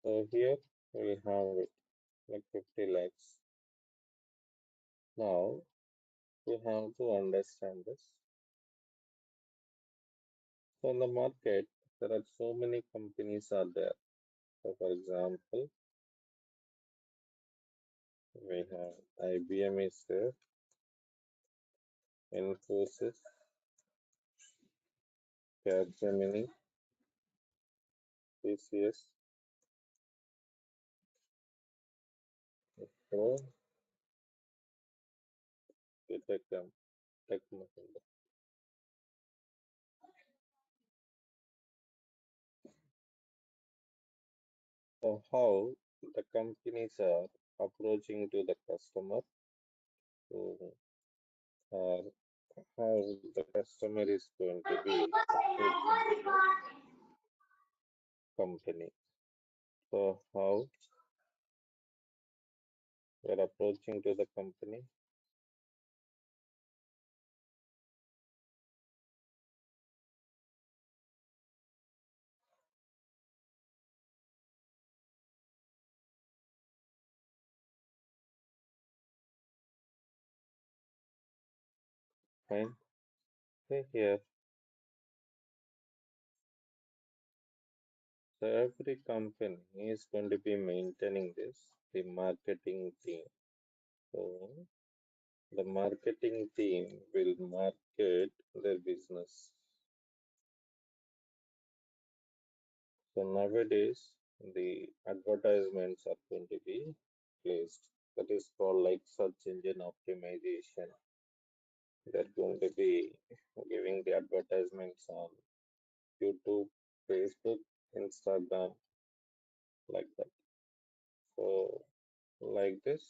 So here we have it like 50 lakhs. Now we have to understand this. So in the market, there are so many companies are there. So for example, we have IBM is there, Infosys, Capgemini, TCS. So the tech Mahindra. So how the companies are approaching to the customer to, or how the customer is going to be approaching to the company. So how we're approaching to the company? Fine. See here. So every company is going to be maintaining this, the marketing team. So the marketing team will market their business. So nowadays, the advertisements are going to be placed. That is called like search engine optimization. They're going to be giving the advertisements on YouTube, Facebook, Instagram, like that. So, like this,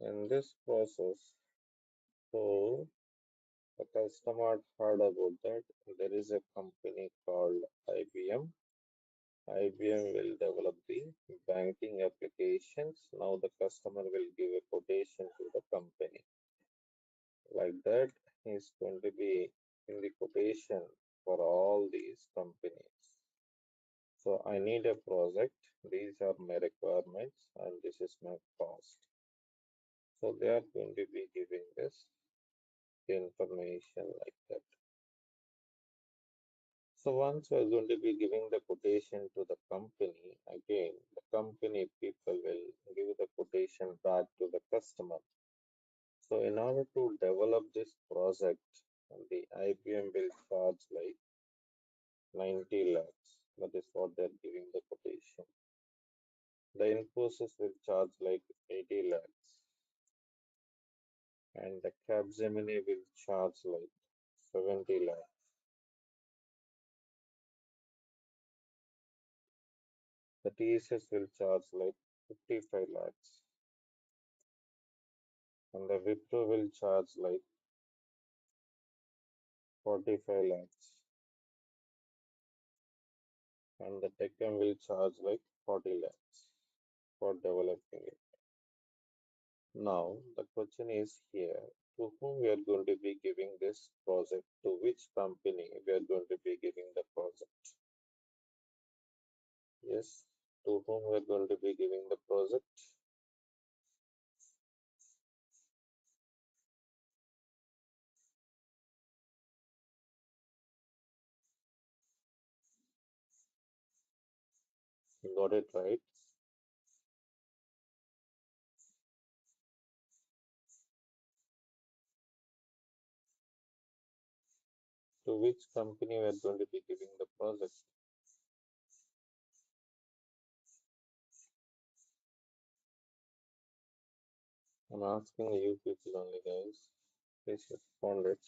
in this process, so the customer heard about that there is a company called IBM. IBM will develop the banking applications. Now the customer will give a quotation to the company. Like that, he's going to be in the quotation for all these companies. So I need a project. These are my requirements and this is my cost. So they are going to be giving this information like that. So once we're going to be giving the quotation to the company, again, the company people will give the quotation back to the customer. So in order to develop this project, the IBM will charge like 90 lakhs. That is what they're giving the quotation. The Infosys will charge like 80 lakhs. And the Capgemini will charge like 70 lakhs. The TSS will charge like 55 lakhs. And the Wipro will charge like 45 lakhs. And the Techem will charge like 40 lakhs for developing it. Now, the question is here, to whom we are going to be giving this project, to which company we are going to be giving the project? Yes, to whom we are going to be giving the project? You got it right. To which company we are going to be giving the project? I'm asking you people only, guys. Please respond it.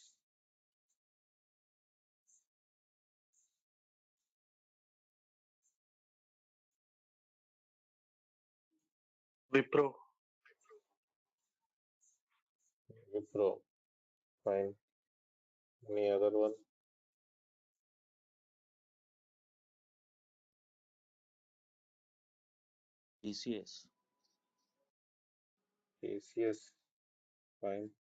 Wipro. Wipro. Fine. Any other one? TCS. TCS. Fine.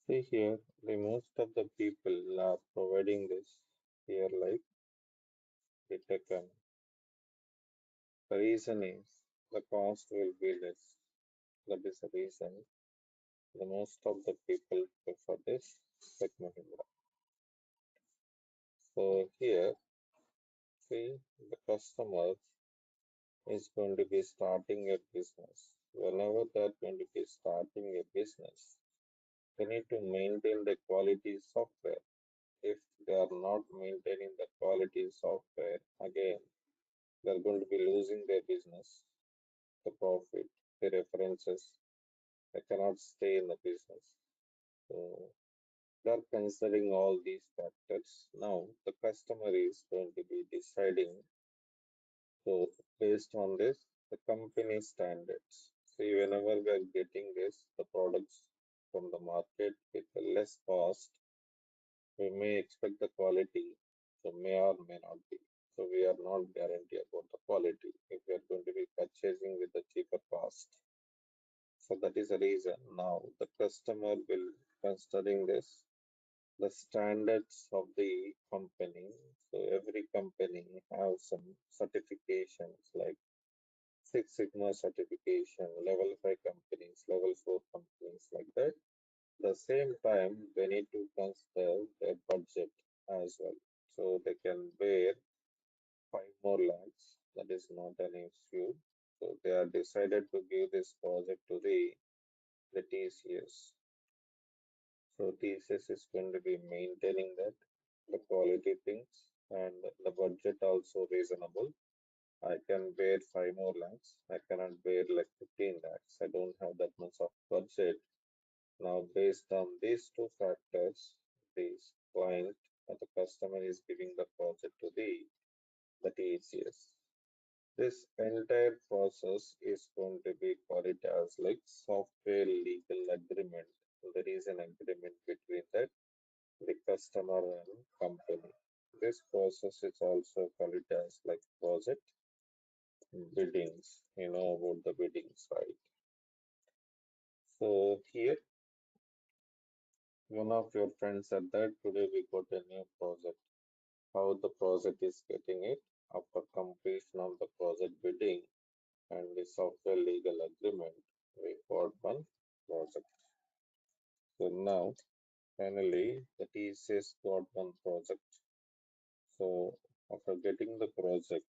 See here, the most of the people are providing this here like the Techem. The reason is the cost will be less. That is the reason the most of the people prefer this Tech Mahindra. So here, see, the customer is going to be starting a business. Whenever they're going to be starting a business, they need to maintain the quality software. If they are not maintaining the quality software, again, they're going to be losing their business, the profit, the references. They cannot stay in the business. So they're considering all these factors. Now the customer is going to be deciding. So based on this, the company standards. See, whenever we are getting this, the products from the market with a less cost, we may expect the quality, so may or may not be. So we are not guaranteed about the quality if we are going to be purchasing with a cheaper cost. So that is the reason now the customer will considering this the standards of the company. So every company have some certifications like Six Sigma certification, level 5 companies, level 4 companies like that. The same time, they need to consider their budget as well. So they can bear 5 more lakhs. That is not an issue. So they are decided to give this project to the TCS. So TCS is going to be maintaining that the quality things and the budget also reasonable. I can bear 5 more lakhs. I cannot bear like 15 lakhs. I don't have that much of budget. Now, based on these two factors, this client or the customer is giving the project to the TCS. This entire process is going to be called as like software legal agreement. So there is an agreement between the customer and company. This process is also called as like project biddings. You know about the biddings, right? So here, one of your friends said that today we got a new project. How the project is getting it after completion of the project bidding and the software legal agreement, we got one project. So now, finally, the TCS got one project. So after getting the project,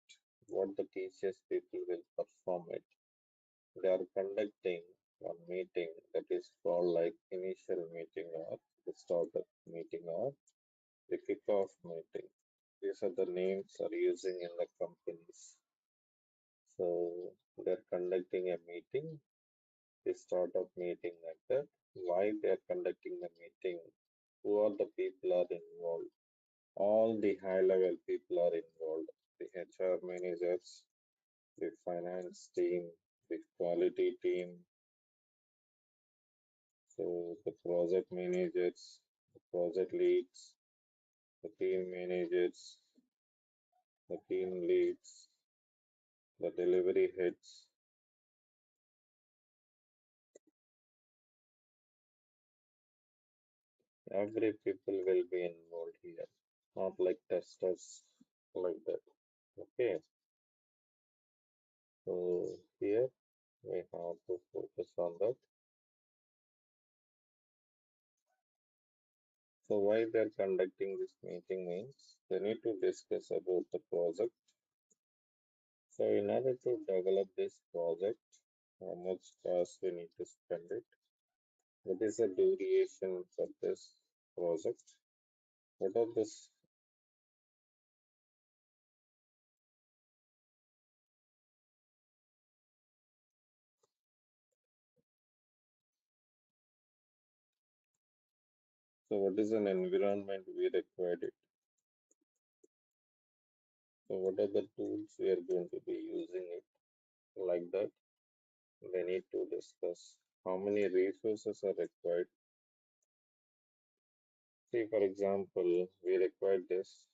what the TCS people will perform it. They are conducting one meeting that is called like initial meeting or the startup meeting or the kickoff meeting. These are the names are using in the companies. So they're conducting a meeting, the startup meeting like that. Why they're conducting the meeting? Who are the people are involved? All the high level people are involved. The HR managers, the finance team, the quality team, so the project managers, the project leads, the team managers, the team leads, the delivery heads. Every people will be involved here, not like testers like that. Okay, so here we have to focus on that. So why they're conducting this meeting means they need to discuss about the project. So in order to develop this project, how much cost we need to spend it. What is the duration for this project? What are this? So what is an environment we required it? So what are the tools we are going to be using it? Like that, they need to discuss how many resources are required. See, for example, we required this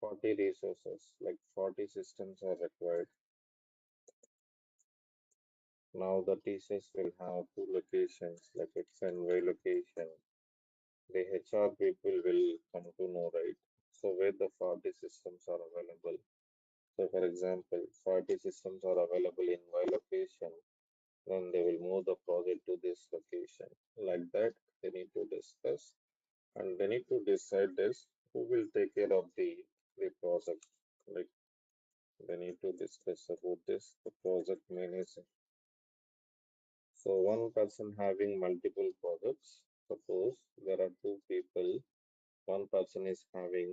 40 resources, like 40 systems are required. Now the TCS will have two locations, like X and Y location. The HR people will come to know, right? So where the 40 systems are available. So for example, 40 systems are available in Y location, then they will move the project to this location. Like that, they need to discuss and they need to decide this who will take care of the project. Like they need to discuss about this, the project manager. So one person having multiple projects, suppose there are two people, one person is having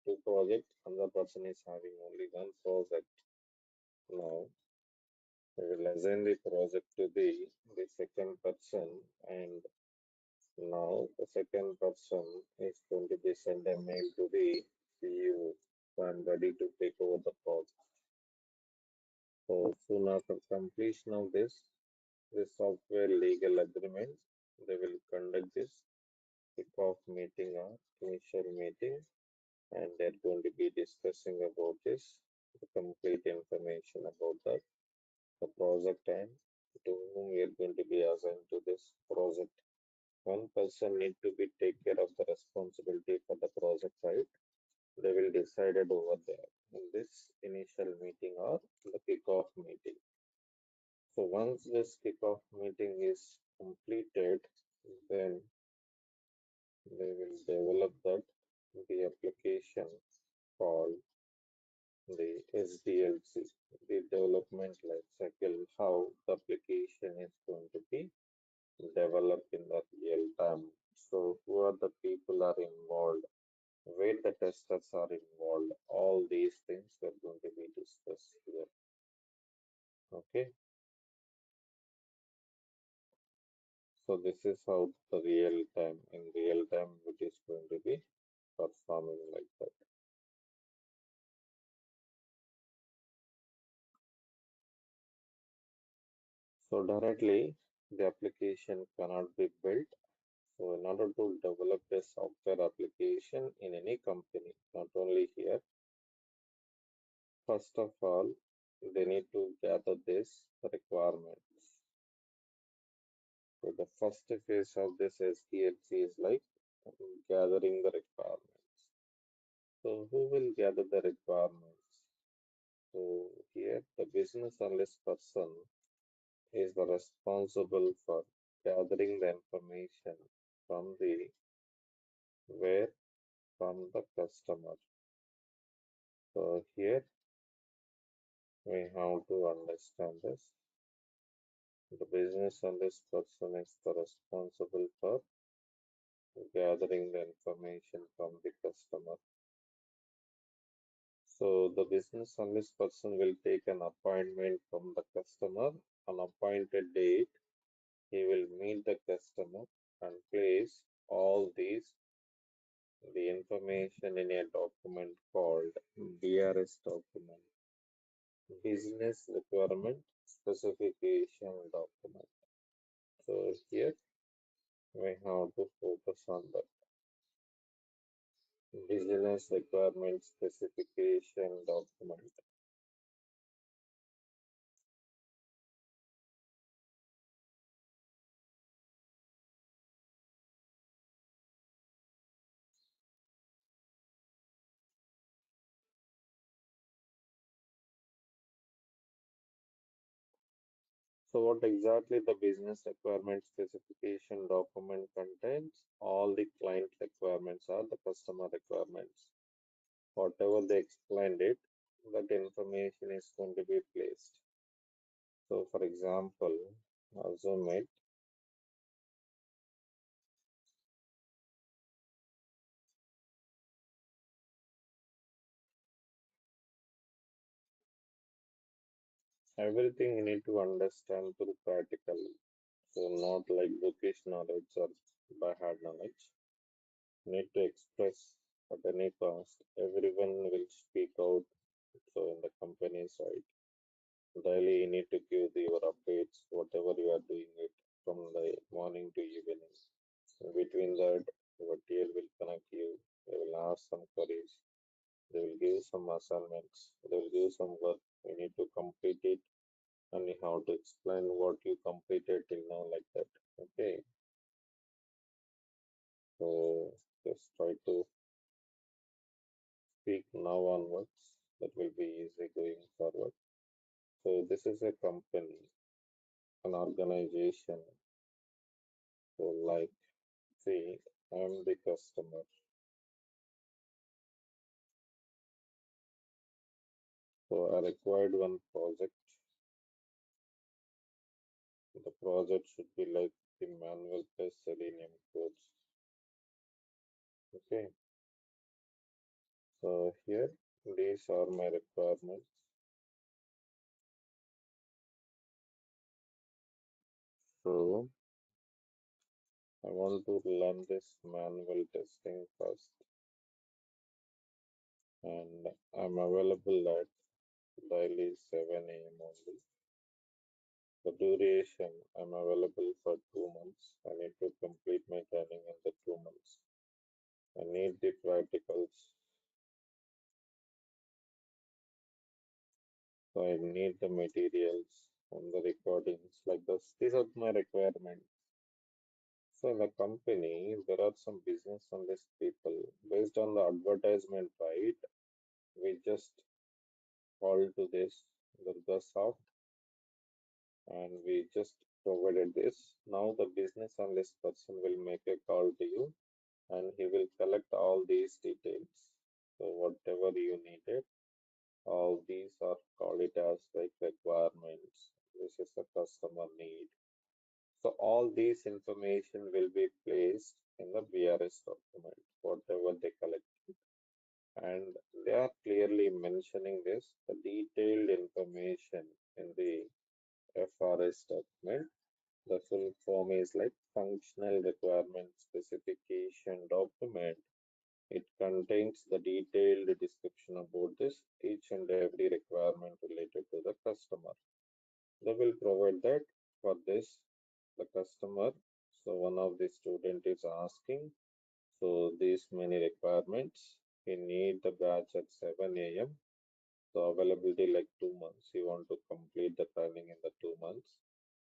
two projects, another person is having only one project. Now we will assign the project to the second person and Now the second person is going to be send a mail to the CEO. So I'm ready to take over the project. So soon after completion of this software legal agreement, they will conduct this kickoff meeting or initial meeting, and they're going to be discussing about this, the complete information about that, the project, and to whom we are going to be assigned to this project. One person need to be take care of the responsibility for the project, right? They will decide it over there in this initial meeting or the kickoff meeting. So once this kickoff meeting is completed, then they will develop that the application called the SDLC, the development life cycle, how the application is going to be developed in the real time. So who are the people are involved, where the testers are involved, all these things we're going to be discussed here. Okay, so this is how the real time it is going to be performing like that. So directly the application cannot be built. So in order to develop a software application in any company, not only here, first of all, they need to gather this requirements. So the first phase of this SDLC is like gathering the requirements. So who will gather the requirements? So here the business analyst person is the responsible for gathering the information from the where from the customer. So here we have to understand this. The business analyst person is the responsible for gathering the information from the customer. So the business analyst person will take an appointment from the customer on appointed date. He will meet the customer and place all these the information in a document called BRS document, business requirement specification document. So here we have to focus on the business requirement specification document. So what exactly the business requirement specification document contains? All the client requirements are the customer requirements. Whatever they explained it, that information is going to be placed. So for example, assume it, everything you need to understand through practical. So not like bookish knowledge or by heart knowledge. Need to express at any cost. Everyone will speak out. So in the company side, daily you need to give your updates, whatever you are doing it from the morning to evening. In between that, your TL will connect you. They will ask some queries. They will give some assignments. They will give some work. You need to complete it and you have to explain what you completed till now like that. Okay. So just try to speak now onwards. That will be easy going forward. So this is a company, an organization. So like, see, I'm the customer. So I required one project. The project should be like the manual plus Selenium codes. Okay. So here, these are my requirements. So I want to learn this manual testing first, and I'm available at daily 7 a.m. only. The duration, I'm available for 2 months. I need to complete my training in the 2 months. I need the practicals, so I need the materials and the recordings like this. These are my requirements. So in the company, there are some business analyst people. Based on the advertisement, right? We just call to this Durga Soft and we just provided this. Now the business analyst person will make a call to you and he will collect all these details. So whatever you needed, all these are called it as like requirements. This is a customer need. So all these information will be placed in the BRS document, whatever they collect. And they are clearly mentioning this, the detailed information in the FRS document. The full form is like functional requirement specification document. It contains the detailed description about this, each and every requirement related to the customer. They will provide that for this, the customer. So one of the student is asking, so these many requirements, he need the batch at 7 a.m. So availability like 2 months. You want to complete the training in the 2 months.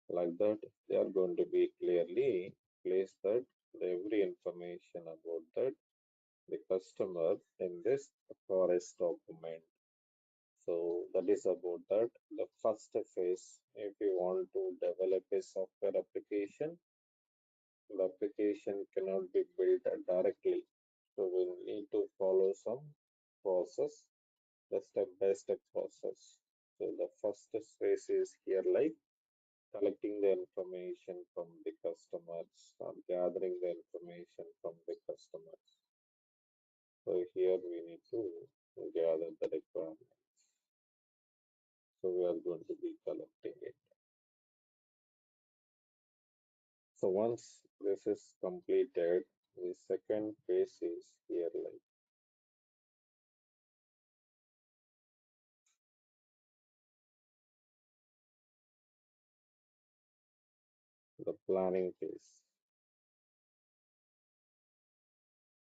Like that, they are going to be clearly place that every information about that the customer in this forest document. So that is about that. The first phase, if you want to develop a software application, the application cannot be built directly. So we need to follow some process, the step-by-step process. So the first phase is here like collecting the information from the customers or gathering the information from the customers. So here we need to gather the requirement. So we are going to be collecting it. So once this is completed, the second phase is here like the planning phase.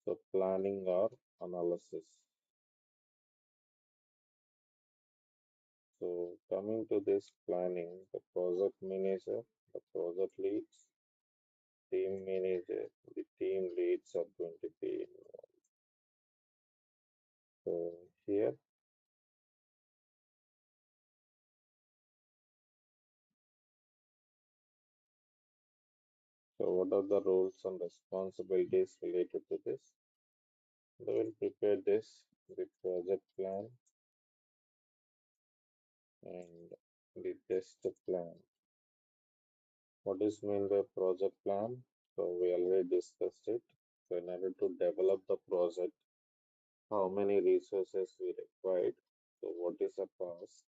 So planning or analysis. So coming to this planning, the project manager, the project leads, team manager, the team leads are going to be involved. So here, so what are the roles and responsibilities related to this? They will prepare this, the project plan and the test plan. What is mean by project plan? So we already discussed it. So in order to develop the project, how many resources we required? So what is the cost?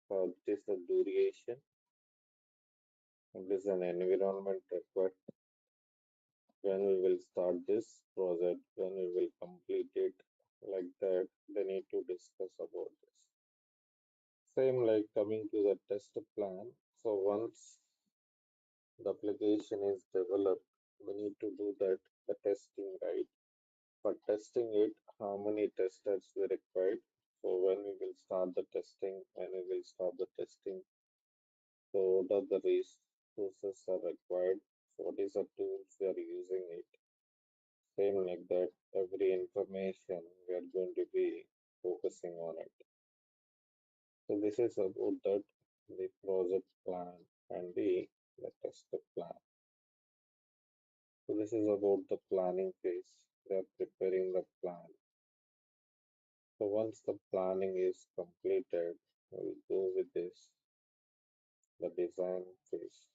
What is the duration? What is an environment required? When we will start this project? When we will complete it? Like that, they need to discuss about this. Same like coming to the test plan. So once the application is developed, we need to do that the testing, right? For testing it, how many testers we required? So when we will start the testing, when we will start the testing, so what are the resources are required? So what is the tools we are using it? Same like that, every information we are going to be focusing on it. So this is about that the project plan and the test plan. So this is about the planning phase. They are preparing the plan. So once the planning is completed, we'll go with this, the design phase.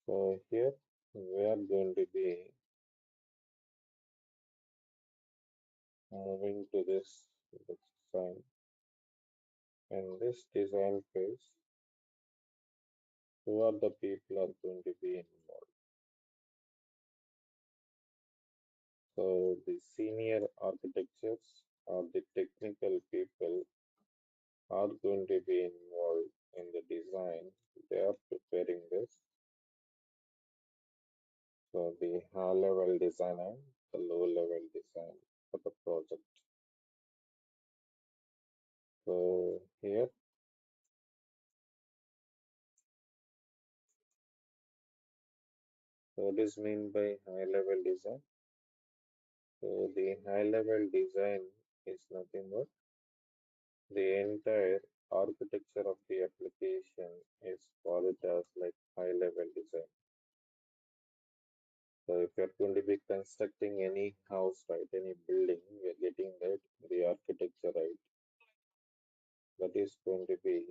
So here we are going to be moving to this design In this design phase, who are the people are going to be involved? So the senior architects or the technical people are going to be involved in the design. They are preparing this. So the high level design and the low level design for the project. So here, what is mean by high level design? So the high level design is nothing but the entire architecture of the application is called as like high level design. So if you're going to be constructing any house, right, any building, we're getting that the architecture right. That is going to be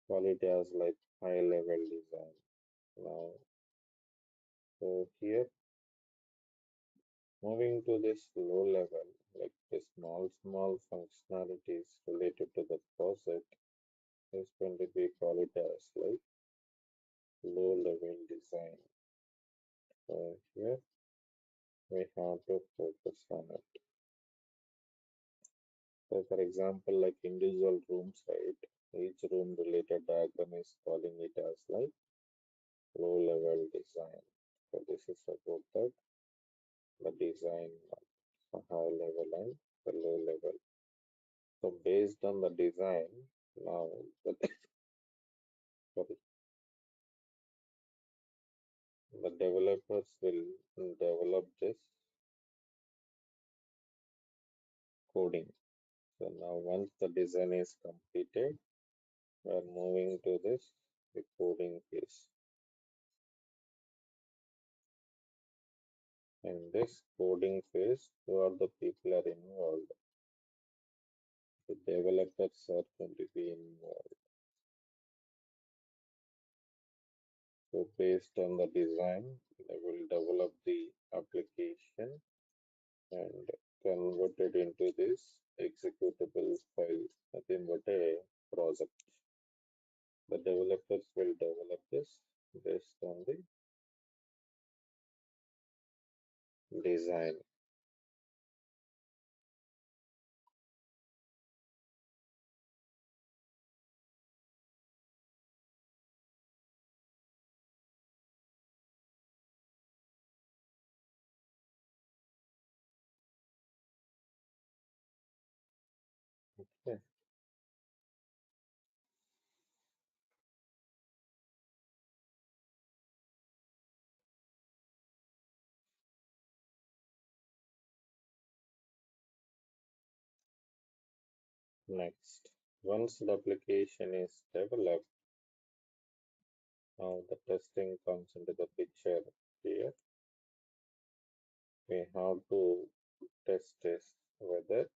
called as like high level design. Now, so here moving to this low level, like the small functionalities related to the project is going to be called as like low level design. So here we have to focus on it. So for example, like individual rooms, right? Each room related diagram is calling it as like low level design. So this is about that, the design of high level and the low level. So based on the design, now the, sorry, the developers will develop this coding. So now once the design is completed, we are moving to this the coding phase. In this coding phase, who are the people are involved? The developers are going to be involved. So based on the design, they will develop the application and convert it into this executable file, nothing but a project. The developers will develop this based on the design. Okay. Next, once the application is developed, now the testing comes into the picture here. We have to test this whether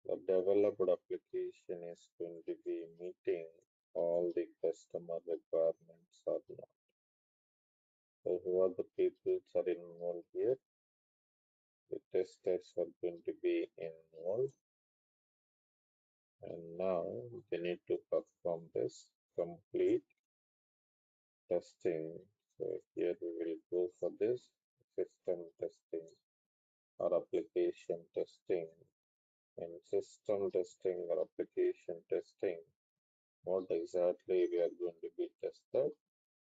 the developed application is going to be meeting all the customer requirements or not. So who are the people are involved here? The testers are going to be involved, and now they need to perform this complete testing. So here we will go for this system testing or application testing. In system testing or application testing, what exactly we are going to be tested?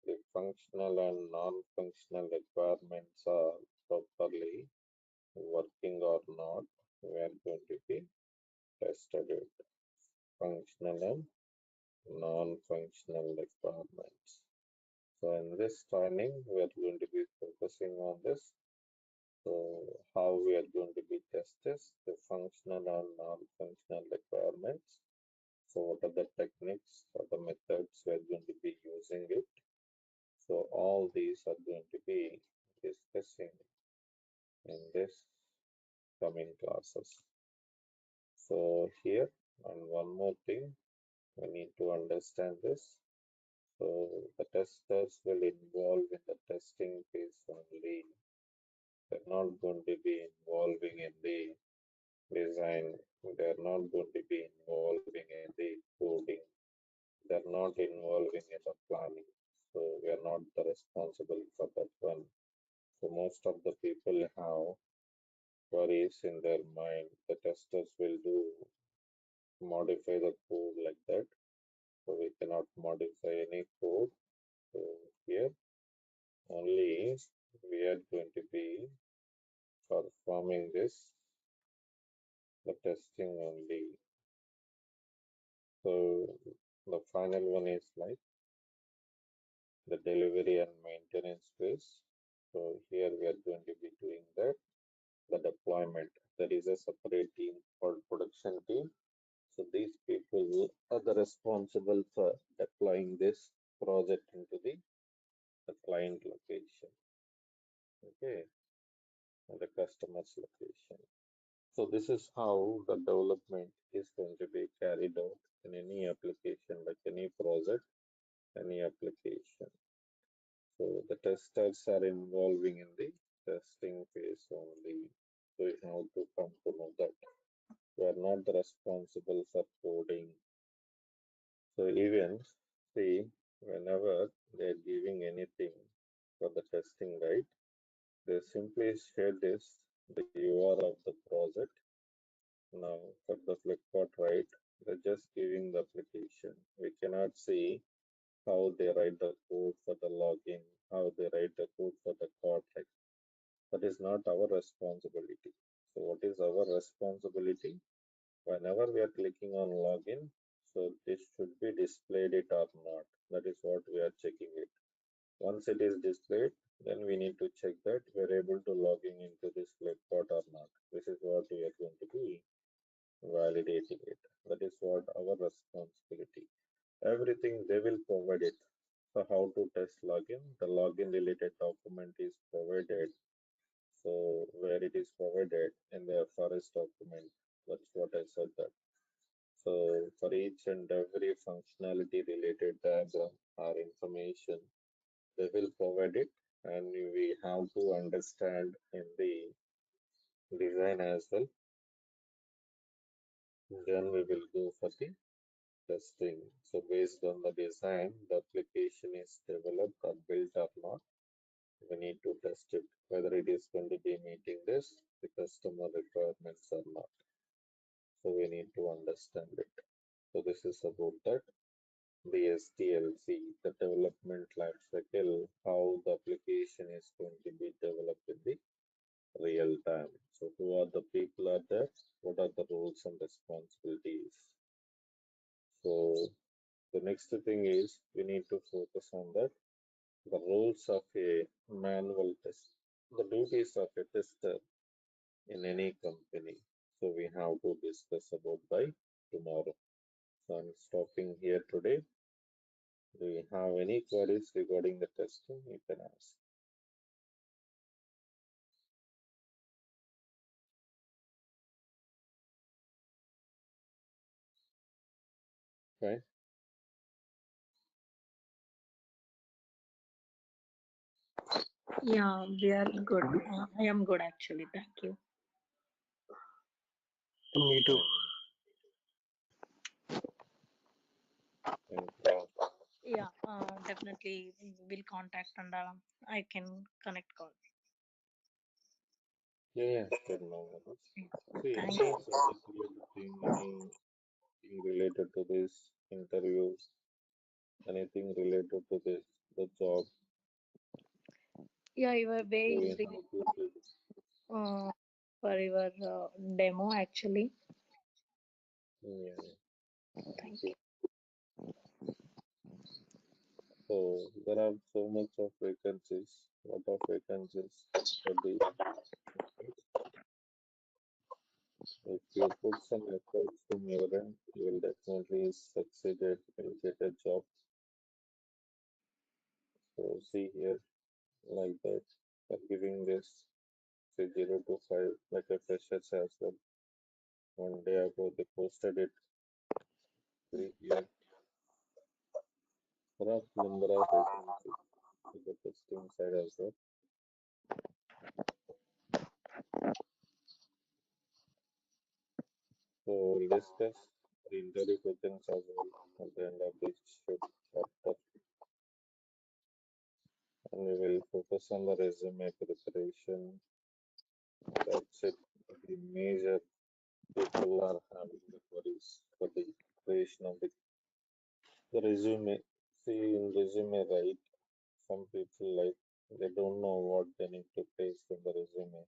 The functional and non-functional requirements are properly working or not. We are going to be tested with functional and non-functional requirements. So in this training, we are going to be focusing on this. So how we are going to be tested, the functional and non-functional requirements. So what are the techniques or the methods we are going to be using it? So all these are going to be discussing in this coming classes. So here, and one more thing, we need to understand this. So the testers will involve in the testing phase only. They're not going to be involving in the design. They're not going to be involving in the coding. They're not involving in the planning. So we are not the responsible for that one. So most of the people have worries in their mind. The testers will do modify the code like that. So we cannot modify any code. So here only we are going to be performing this, the testing only. So the final one is like the delivery and maintenance phase. So here we are going to be doing that, the deployment. There is a separate team called production team. So these people are the responsible for deploying this project into the client location, okay, and the customer's location. So this is how the development is going to be carried out in any application, like any project, any application. So the testers are involving in the testing phase only. So you have to come to know that we are not the responsible for coding. So even see whenever they're giving anything for the testing, right? They simply share this the URL of the project. Now for the Flipkart, right? They're just giving the application. We cannot see how they write the code for the login, how they write the code for the card. Like that is not our responsibility. So what is our responsibility? Whenever we are clicking on login, so this should be displayed it or not. That is what we are checking it. Once it is displayed, then we need to check that we are able to log in into this Flipkart or not. This is what we are going to be validating it. That is what our responsibility. Everything they will provide it. So how to test login? The login related document is provided. So where it is provided in the forest document. That's what I said that. So for each and every functionality related diagram or information, they will provide it, and we have to understand in the design as well. Then we will go for the testing. So based on the design, the application is developed or built or not. We need to test it whether it is going to be meeting this the customer requirements or not. So we need to understand it. So this is about that. The SDLC, the development life cycle, how the application is going to be developed in the real time. So who are the people are there? What are the roles and responsibilities? So the next thing is we need to focus on that. The roles of a manual test, the duties of a tester in any company. So we have to discuss about by tomorrow. So I'm stopping here today. Do you have any queries regarding the testing? You can ask. Right? Yeah, we are good. I am good actually. Thank you. Me too. Thank you. Yeah, definitely we'll contact and I can connect call. Yeah, sure, no worries. See, Thank any you. particular thing, anything related to this interview, anything related to this, the job, Yeah, your so way is we really have to feel, uh, for your demo actually. yeah, thank Thank you. you. So there are so much of vacancies, lot of vacancies for the, if you put some efforts from your end, you will definitely succeed at, will get a job. So see here, like that, for giving this, say 0 to 5, like a freshers as well. One day ago, they posted it. See here, there are number of vacancies in the testing side as well. discuss the interview questions as well at the end of this chapter, and we will focus on the resume preparation. That's it. The major people are having the queries for the creation of the resume. See, in resume, right? Some people like they don't know what they need to place in the resume.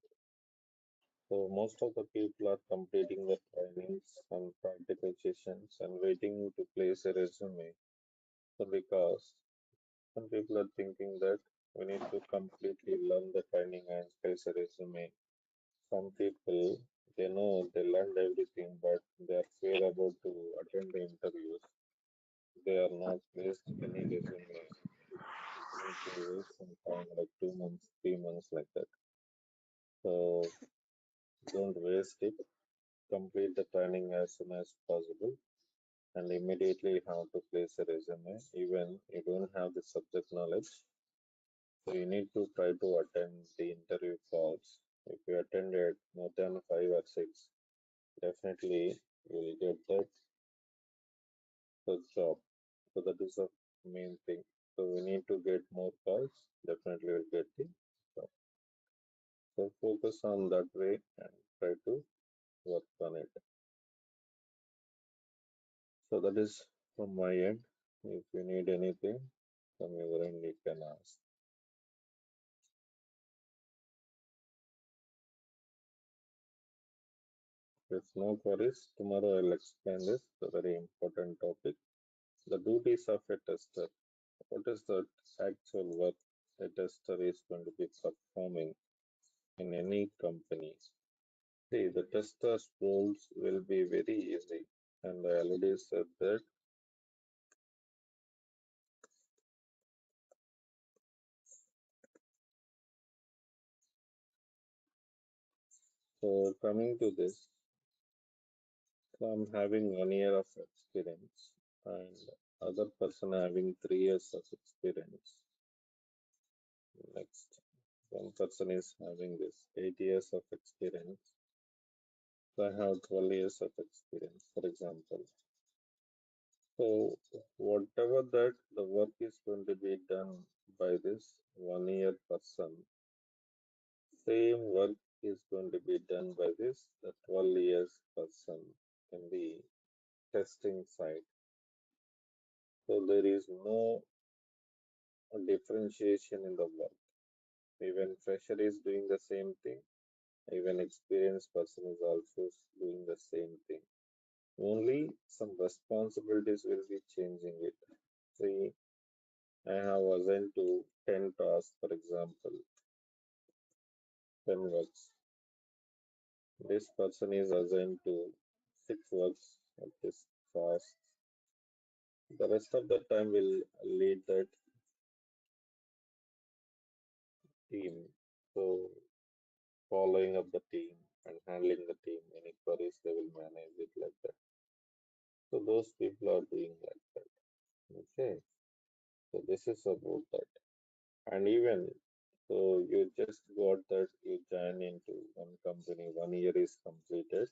So most of the people are completing the trainings and practical sessions and waiting to place a resume. So because some people are thinking that we need to completely learn the training and place a resume. Some people they know they learned everything, but they are fear about to attend the interviews. They are not placed any resume. It's going to waste some time, like 2 months, 3 months, like that. So don't waste it. Complete the training as soon as possible, and immediately have to place a resume. Even you don't have the subject knowledge, so you need to try to attend the interview calls. If you attended more than five or six, definitely you will get that the job. So that is the main thing. So we need to get more calls. Definitely will get the job. So focus on that way and try to work on it. So that is from my end. If you need anything from your end, you can ask. If no queries, tomorrow I'll explain this, the very important topic. The duties of a tester. What is the actual work a tester is going to be performing in any company? See, the tester's roles will be very easy, and I already said that. So coming to this, so I'm having 1 year of experience, and other person having 3 years of experience. Next, one person is having this 8 years of experience. So I have 12 years of experience, for example. So whatever that the work is going to be done by this 1 year person, same work is going to be done by this the 12 years person in the testing side. So there is no differentiation in the work. Even fresher is doing the same thing. Even experienced person is also doing the same thing. Only some responsibilities will be changing it. See, I have assigned to 10 tasks, for example, 10 works. This person is assigned to 6 works of this task. The rest of the time will lead that team. So following up the team and handling the team. Any queries, they will manage it like that. So those people are doing like that. Okay. So this is about that. And even so you just got that you join into one company, 1 year is completed.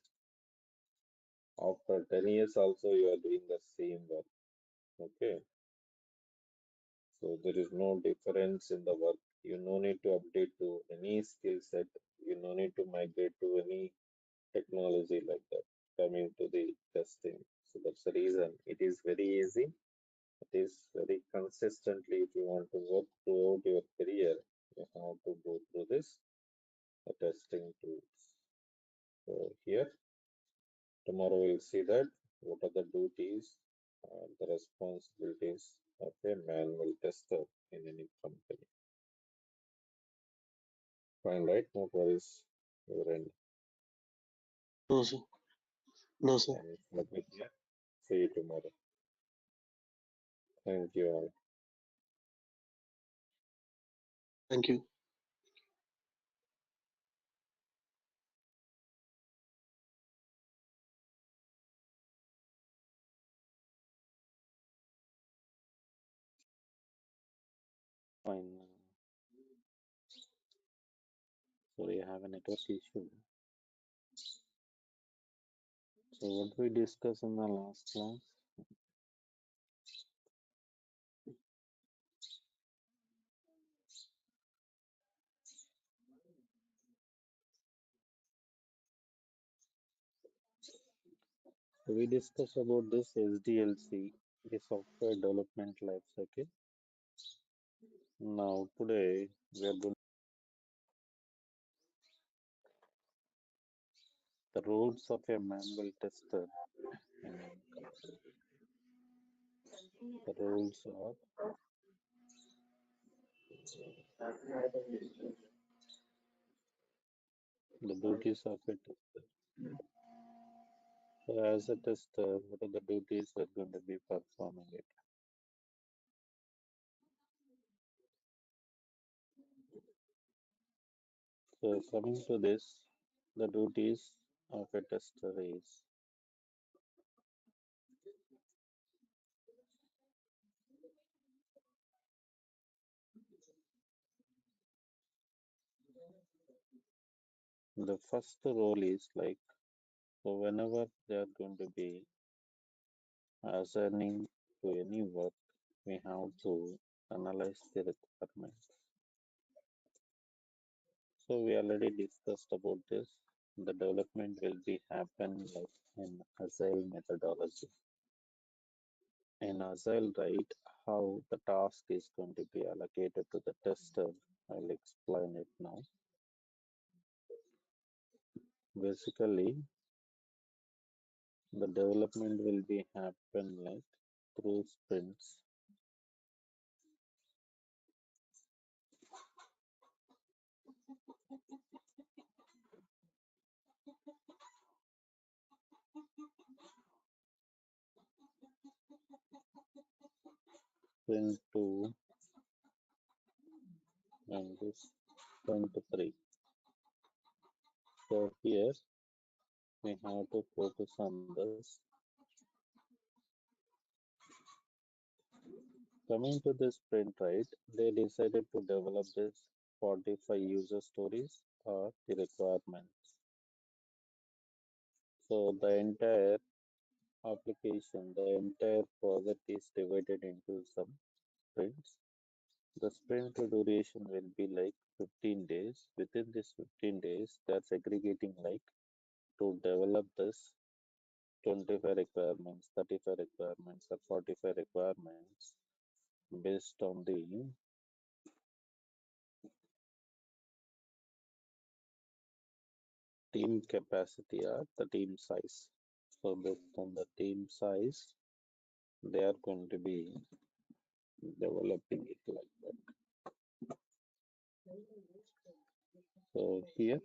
After 10 years also you are doing the same work. Okay. So there is no difference in the work. You no need to update to any skill set. You no need to migrate to any technology like that coming to the testing. So that's the reason it is very easy. It is very consistently if you want to work throughout your career, you have to go through this testing tools. So here tomorrow we'll see that what are the duties and the responsibilities of a manual tester in any company. Fine, right? No worries. Your end. No, sir. No, sir. And let me here. See you tomorrow. Thank you all. Thank you. Fine. Sorry, I have a network issue. So what we discussed in the last class? So we discussed about this SDLC, the software development life cycle. Now today we are going the roles of a manual tester and the roles of the duties of a tester. So as a tester, what are the duties we're going to be performing it? So coming to this, the duties of a tester is the first role is like so whenever they are going to be assigning to any work, we have to analyze the requirements. So we already discussed about this. The development will be happen like in agile methodology. In agile, right, how the task is going to be allocated to the tester. I'll explain it now. Basically, the development will be happen like through sprints. Sprint 2 and this sprint 3. So here we have to focus on this. Coming to this sprint, right, they decided to develop this 45 user stories or the requirements. So the entire application, the entire project is divided into some sprints. The sprint duration will be like 15 days. Within this 15 days, they are segregating like to develop this 25 requirements, 35 requirements, or 45 requirements based on the team capacity or the team size. So based on the team size, they are going to be developing it like that. So here,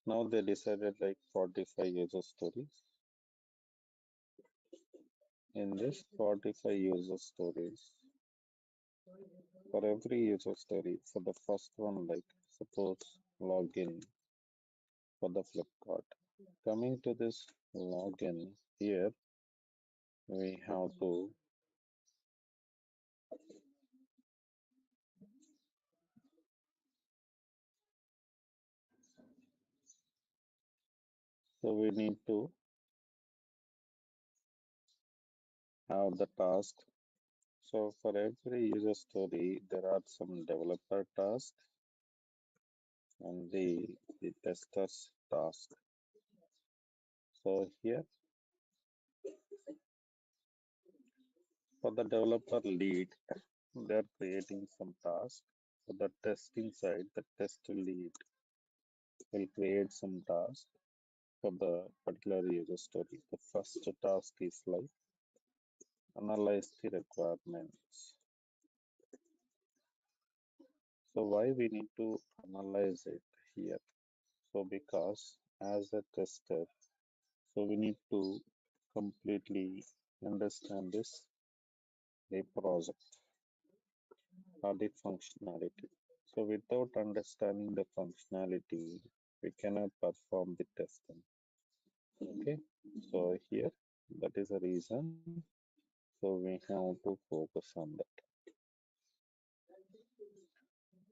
now they decided like 45 user stories. In this 45 user stories, for every user story, for the first one, like suppose login for the Flipkart. Coming to this login here, we have to so we need to have the task. So for every user story, there are some developer tasks and the testers task. So here for the developer lead, they are creating some task. For the testing side, the test lead will create some task for the particular user story. The first task is like analyze the requirements. So why we need to analyze it here? So because as a tester, so we need to completely understand this the project or the functionality. So without understanding the functionality, we cannot perform the testing. Okay, so here that is the reason. So we have to focus on that.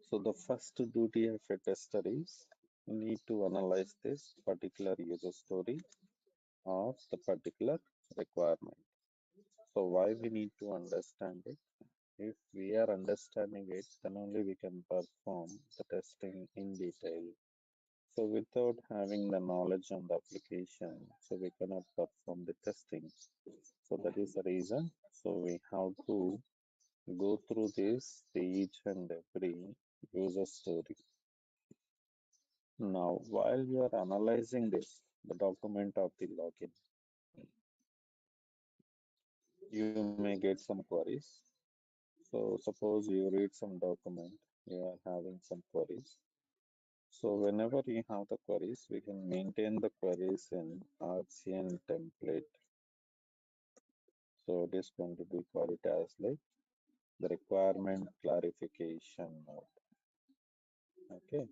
So the first duty of a tester is need to analyze this particular user story of the particular requirement. So why we need to understand it? If we are understanding it, then only we can perform the testing in detail. So without having the knowledge on the application, so we cannot perform the testing. So that is the reason. So we have to go through this each and every user story. Now, while you are analyzing this, the document of the login, you may get some queries. So suppose you read some document, you are having some queries. So whenever you have the queries, we can maintain the queries in RCN template. So it is going to be called it as like the requirement clarification node. Okay.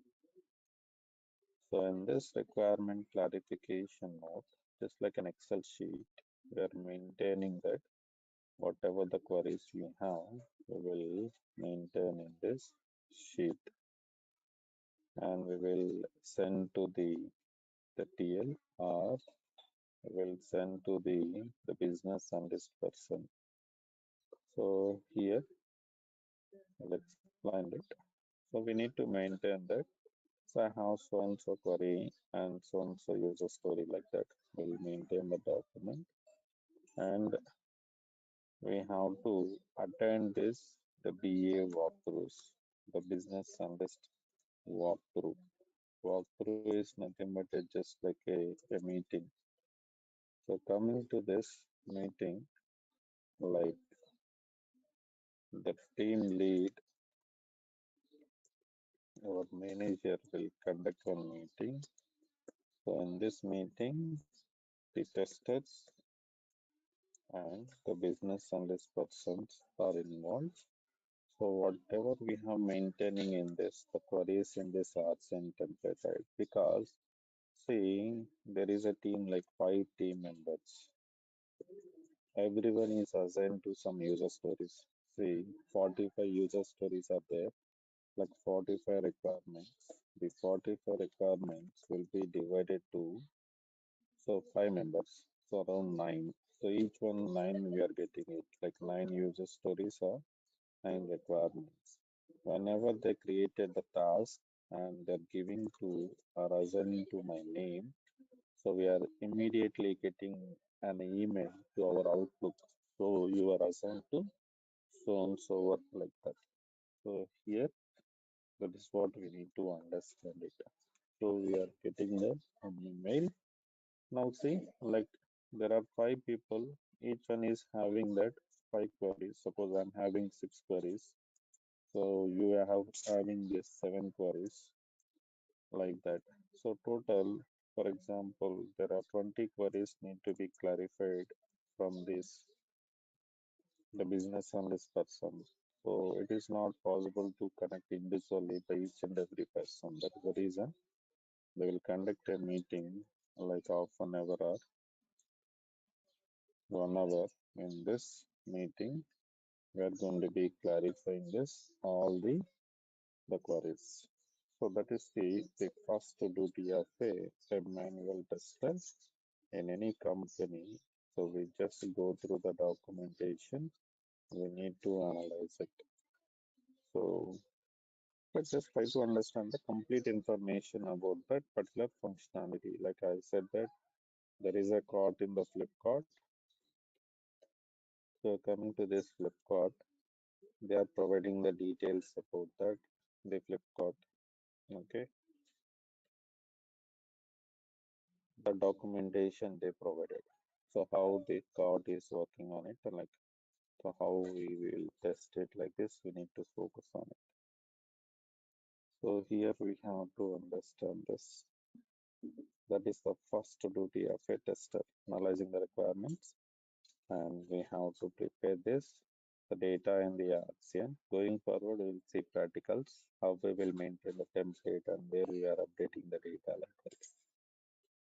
So in this requirement clarification node, just like an Excel sheet, we are maintaining that whatever the queries we have, we will maintain in this sheet and we will send to the TL or will send to the business analyst person. So here I'll explain it. So we need to maintain that. So I have so and so query and so and so user story like that. We'll maintain the document and we have to attend this the BA walkthroughs, the business analyst walkthrough. Walkthrough is nothing but just like a meeting. So coming to this meeting, like the team lead or manager will conduct one meeting. So in this meeting, the testers and the business analyst persons are involved. So whatever we have maintaining in this, the queries in this RCN template, right? Because see, there is a team like 5 team members. Everyone is assigned to some user stories. See, 45 user stories are there, like 45 requirements. The 45 requirements will be divided to so 5 members, so around 9. So each one 9 we are getting it, like 9 user stories or 9 requirements. Whenever they created the task and they're giving to or assigning to my name, so we are immediately getting an email to our Outlook. So you are assigned to so and so work like that. So here that is what we need to understand it. So we are getting an email. Now see, like there are 5 people, each one is having that 5 queries. Suppose I'm having 6 queries. So you are having this 7 queries like that. So total, for example, there are 20 queries need to be clarified from this the business analyst person. So it is not possible to connect individually by each and every person. That is the reason they will conduct a meeting like half an hour or 1 hour. In this meeting, we are going to be clarifying this all the queries. So that is the first duty of a manual tester in any company. So we just go through the documentation. We need to analyze it. So let's just try to understand the complete information about that particular functionality. Like I said that there is a cart in the Flipkart. So coming to this Flipkart, they are providing the details about that the Flipkart. Okay, the documentation they provided. So how the card is working on it, and like so how we will test it like this, we need to focus on it. So here we have to understand this. That is the first duty of a tester, analyzing the requirements, and we have to prepare this, the data in the RCN. Going forward, we'll see practicals, how we will maintain the template and where we are updating the data like that.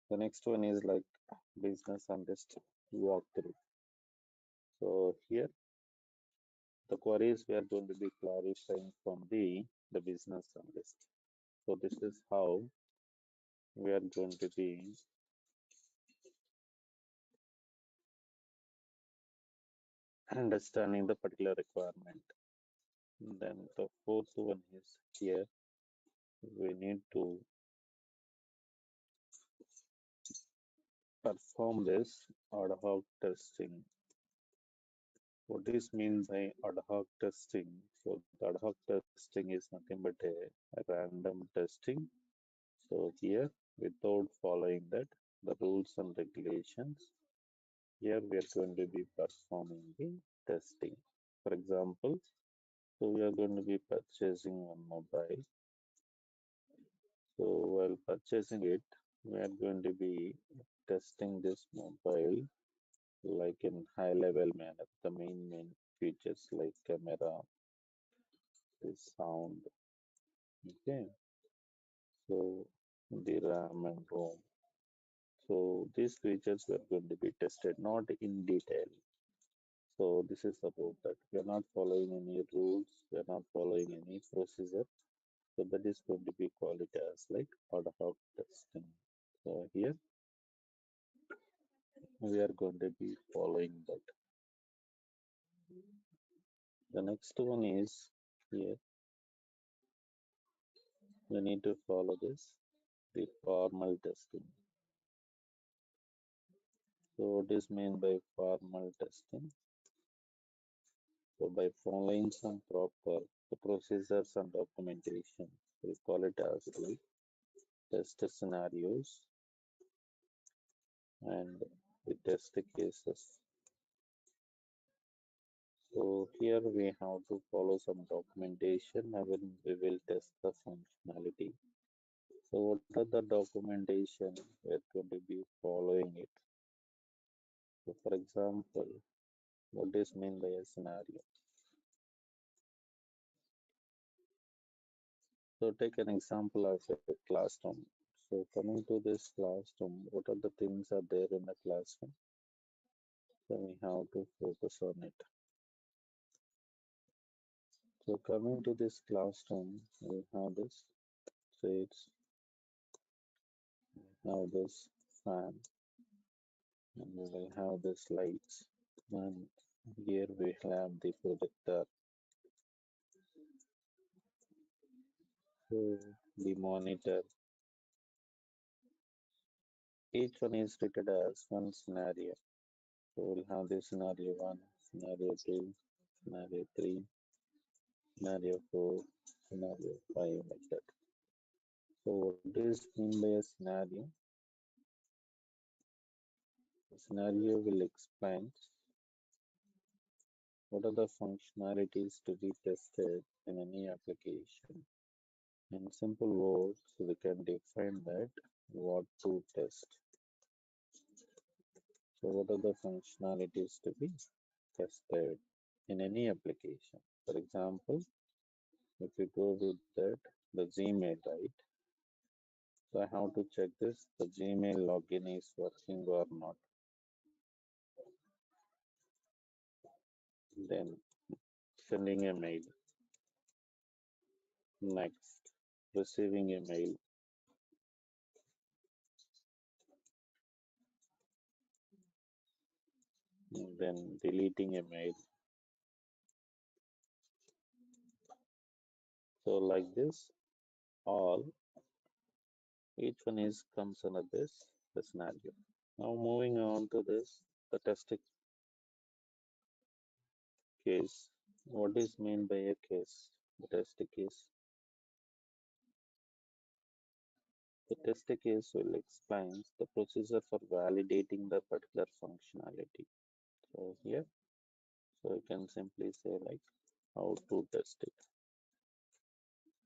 The next one is like business analyst walkthrough. So here the queries we are going to be clarifying from the business analyst. So this is how we are going to be understanding the particular requirement. Then the fourth one is here. We need to perform this ad hoc testing. What is meant by ad hoc testing? So the ad hoc testing is nothing but a random testing. So here, without following that, the rules and regulations, here we are going to be performing the testing. For example, so we are going to be purchasing one mobile. So while purchasing it, we are going to be testing this mobile like in high level manner. The main features like camera, the sound, okay. So the RAM and ROM. So these features were going to be tested, not in detail. So this is about that. We are not following any rules. We are not following any procedure. So that is going to be called it as like ad hoc testing. So here we are going to be following that. The next one is here we need to follow this the formal testing. So what is meant by formal testing? So by following some proper the procedures and documentation, we call it as the test scenarios and the test cases. So here we have to follow some documentation and then we will test the functionality. So what are the documentation we're going to be following it? So for example, what is meant by a scenario? So take an example of a classroom. So coming to this classroom, what are the things are there in the classroom? So we have to focus on it. So coming to this classroom, we have this. So it's we have this fan, and we will have this lights, and here we have the projector. So the monitor. Each one is treated as one scenario. So we'll have this scenario one, scenario two, scenario three, scenario four, scenario five, like that. So what is mean by a scenario? The scenario will explain what are the functionalities to be tested in any application. In simple words, we can define that what to test. So what are the functionalities to be tested in any application? For example, if you go with that, the Gmail, right? So I have to check this, the Gmail login is working or not. Then sending a mail. Next, receiving a mail. Then deleting a mail. So like this, all each one is comes under this the scenario. Now moving on to this, the test case. What is meant by a case? The test case. The test case will explain the procedure for validating the particular functionality. So here, so you can simply say like how to test it.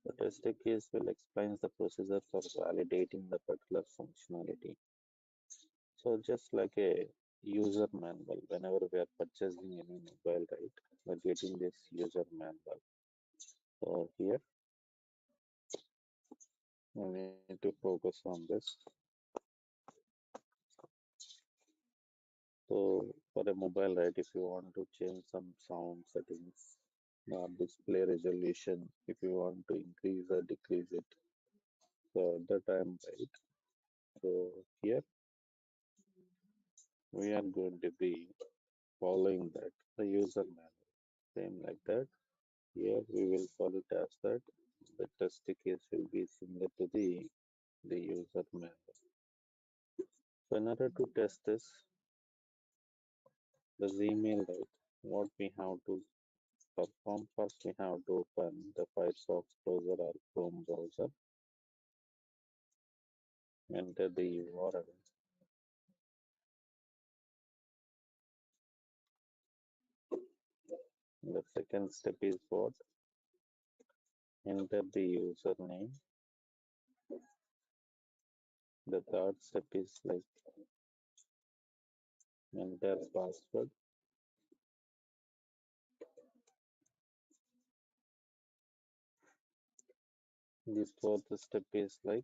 The test case will explain the procedure for validating the particular functionality. So just like a user manual, whenever we are purchasing any mobile, right, we're getting this user manual. So here we need to focus on this. So for a mobile, right, if you want to change some sound settings or display resolution, if you want to increase or decrease it, so at the time, right, So here we are going to be following that the user manual. Same like that. Here we will follow it as that the test case will be similar to the user manual. So in order to test this, the Gmail, right? What we have to perform first, we have to open the Firefox browser or Chrome browser, enter the URL. The second step is what? Enter the username. The third step is like enter password. The fourth step is like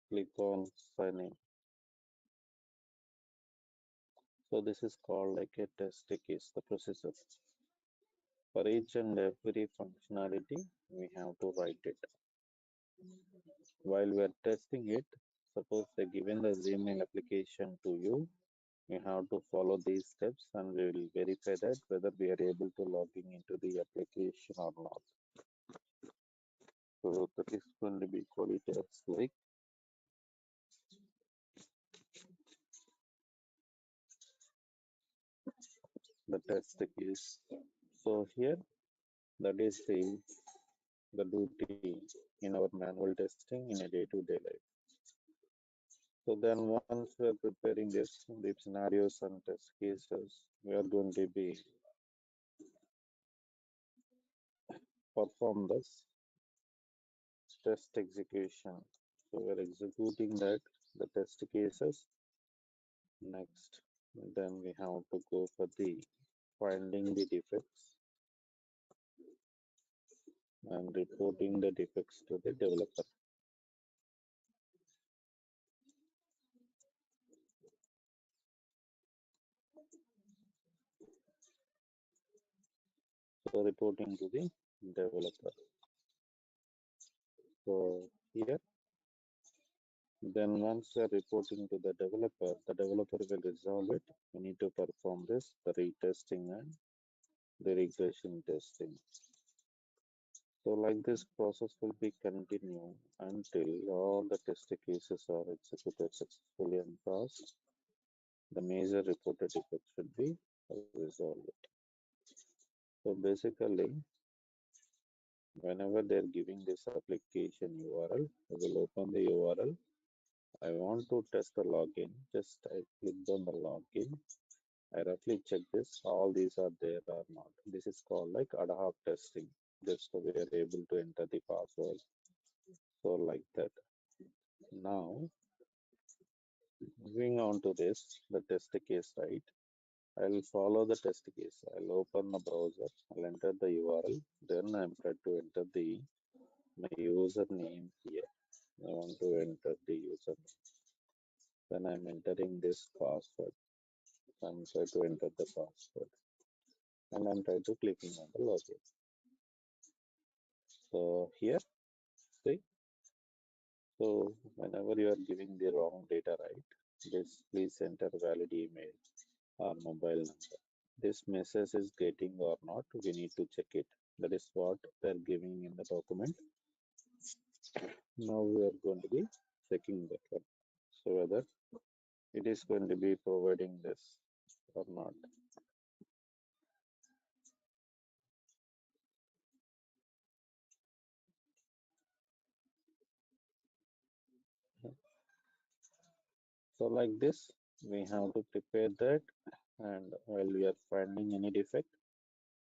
click on sign in. So this is called like a test case, the processor. For each and every functionality, we have to write it. While we are testing it, suppose they given the Gmail application to you, we have to follow these steps and we will verify that whether we are able to logging into the application or not. So that is going to be called it as like the test case. So here that is the duty in our manual testing in a day-to-day life. So then once we are preparing this, the scenarios and test cases, we are going to be perform this test execution. So we are executing that the test cases. Next, then we have to go for the finding the defects and reporting the defects to the developer. So reporting to the developer. So here, then once we are reporting to the developer will resolve it. We need to perform this, the retesting and the regression testing. So like this process will be continue until all the test cases are executed successfully and passed. The major reported defect should be resolved. So basically, whenever they're giving this application URL, I will open the URL. I want to test the login. Just I click on the login. I roughly check this. All these are there or not. This is called like ad hoc testing. Just so we are able to enter the password. So like that. Now, moving on to this, the test case, right? I'll follow the test case. I'll open the browser. I'll enter the URL. Then I'm trying to enter my username here. I want to enter the username. Then I'm entering this password. I'm trying to enter the password. And I'm trying to clicking on the login. So here, see. So whenever you are giving the wrong data, right? This please enter valid email or mobile number. This message is getting or not, we need to check it. That is what they're giving in the document. Now we are going to be checking that one. So whether it is going to be providing this or not. So like this, we have to prepare that, and while we are finding any defect,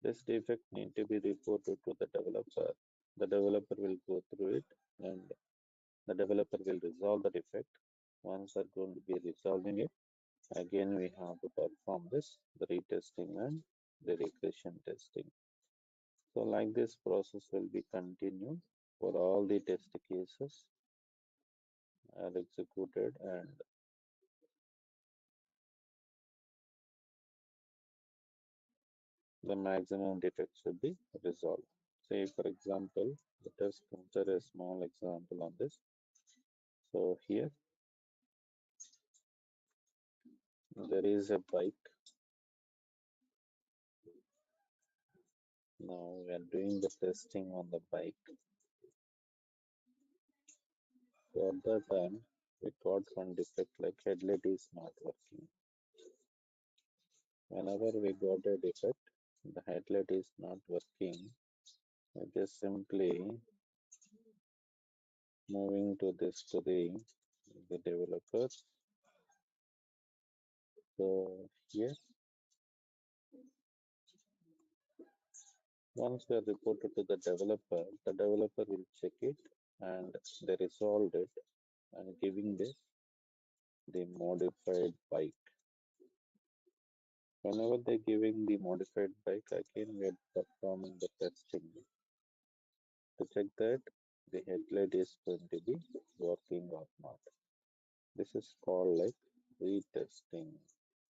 this defect need to be reported to the developer. The developer will go through it and the developer will resolve the defect. Once they're going to be resolving it, again we have to perform this, the retesting and the regression testing. So like this process will be continued for all the test cases are executed and the maximum defects should be resolved. Say for example, let us consider a small example on this. So here there is a bike. Now we are doing the testing on the bike. So at that time we got one defect like headlight is not working. Whenever we got a defect, the headlight is not working. I just simply moving to this to the developers. So here, once we are reported to the developer will check it and they resolved it and giving this the modified bike. Whenever they're giving the modified bike, again we are performing the testing to check that the headlight is going to be working or not. This is called like retesting.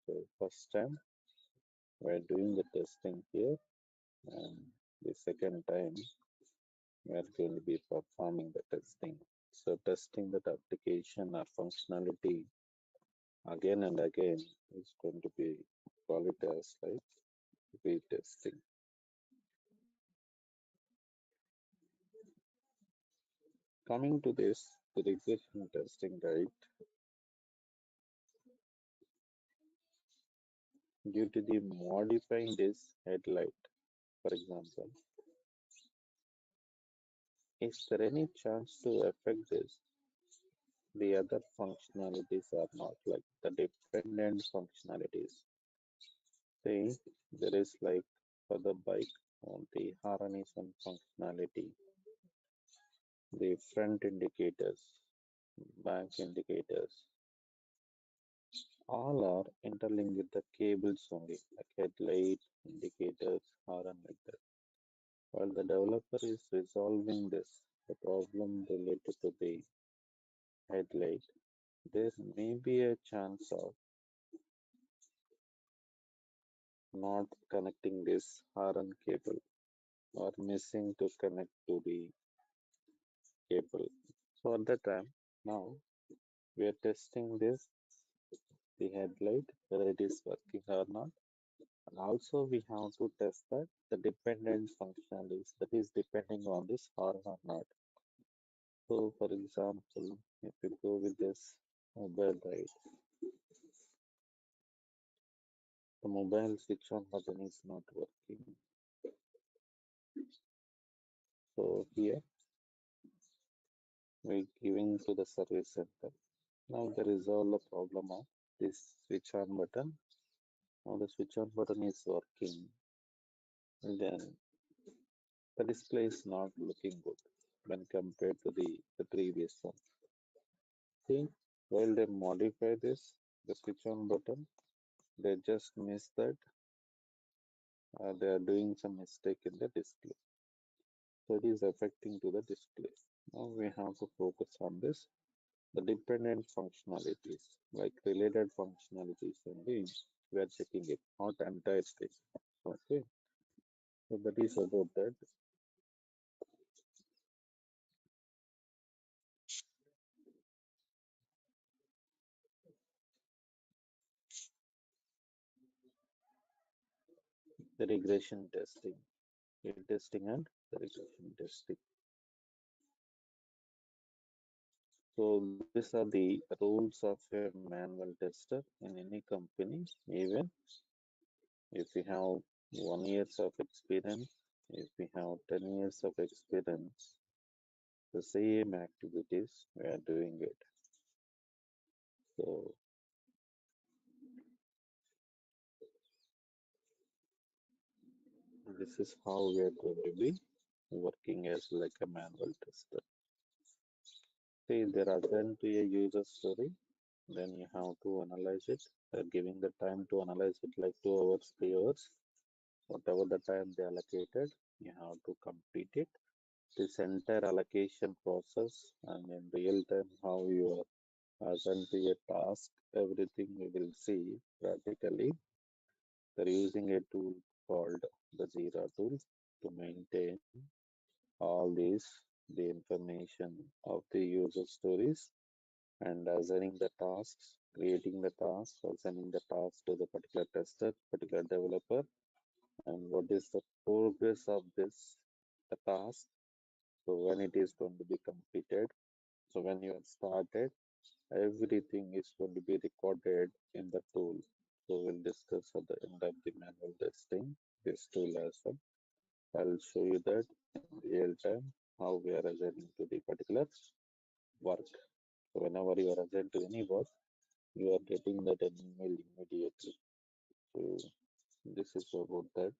So first time we are doing the testing here, and the second time we are going to be performing the testing. So testing that application or functionality again and again is going to be call it as like retesting. Coming to this, the regression testing, right? Due to the modifying this headlight, for example, is there any chance to affect this? The other functionalities are not like the dependent functionalities. See, there is like for the bike on the harness and functionality, the front indicators, back indicators, all are interlinked with the cables only, like headlight, indicators, horn like that. While the developer is resolving this, the problem related to the headlight, there may be a chance of not connecting this horn cable or missing to connect to the cable. So at that time, now we are testing this, the headlight, whether it is working or not. And also we have to test that the dependent functionalities that is depending on this horn or not. So for example, if you go with this mobile right, the mobile switch on button is not working. So here we're giving to the service center. Now there is all the problem of this switch on button. Now the switch on button is working. And then the display is not looking good when compared to the previous one. See, while they modify this, the switch on button, they just miss that they are doing some mistake in the display. So it is affecting to the display. Now we have to focus on this. The dependent functionalities, like related functionalities only, we are checking it, not entire thing. Okay, so that is about that. The regression testing, testing and the regression testing. So these are the rules of a manual tester in any company. Even if we have 1 years of experience, if we have 10 years of experience, the same activities we are doing it. So this is how we are going to be working as like a manual tester. See, there are then to a user story, then you have to analyze it. Giving the time to analyze it like 2 hours, 3 hours, whatever the time they allocated, you have to complete it. This entire allocation process and in real time how you are assigned to a task, everything we will see practically. They're using a tool called the Jira tool to maintain all these the information of the user stories and assigning the tasks, creating the task, assigning the task to the particular tester, particular developer, and what is the progress of this the task. So when it is going to be completed, so when you have started, everything is going to be recorded in the tool. So we'll discuss at the end of the manual testing this tool as well. I'll show you that in real time how we are assigning to the particular work. So whenever you are assigned to any work, you are getting that an email immediately. So this is about that.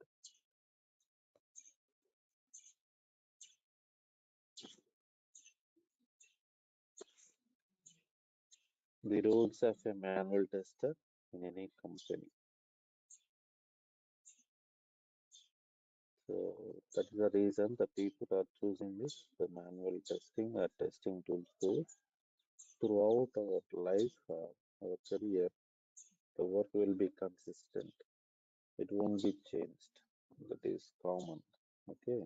The roles of a manual tester in any company. So that is the reason the people are choosing this, the manual testing or testing tools. So throughout our life, our career, the work will be consistent. It won't be changed. That is common. Okay,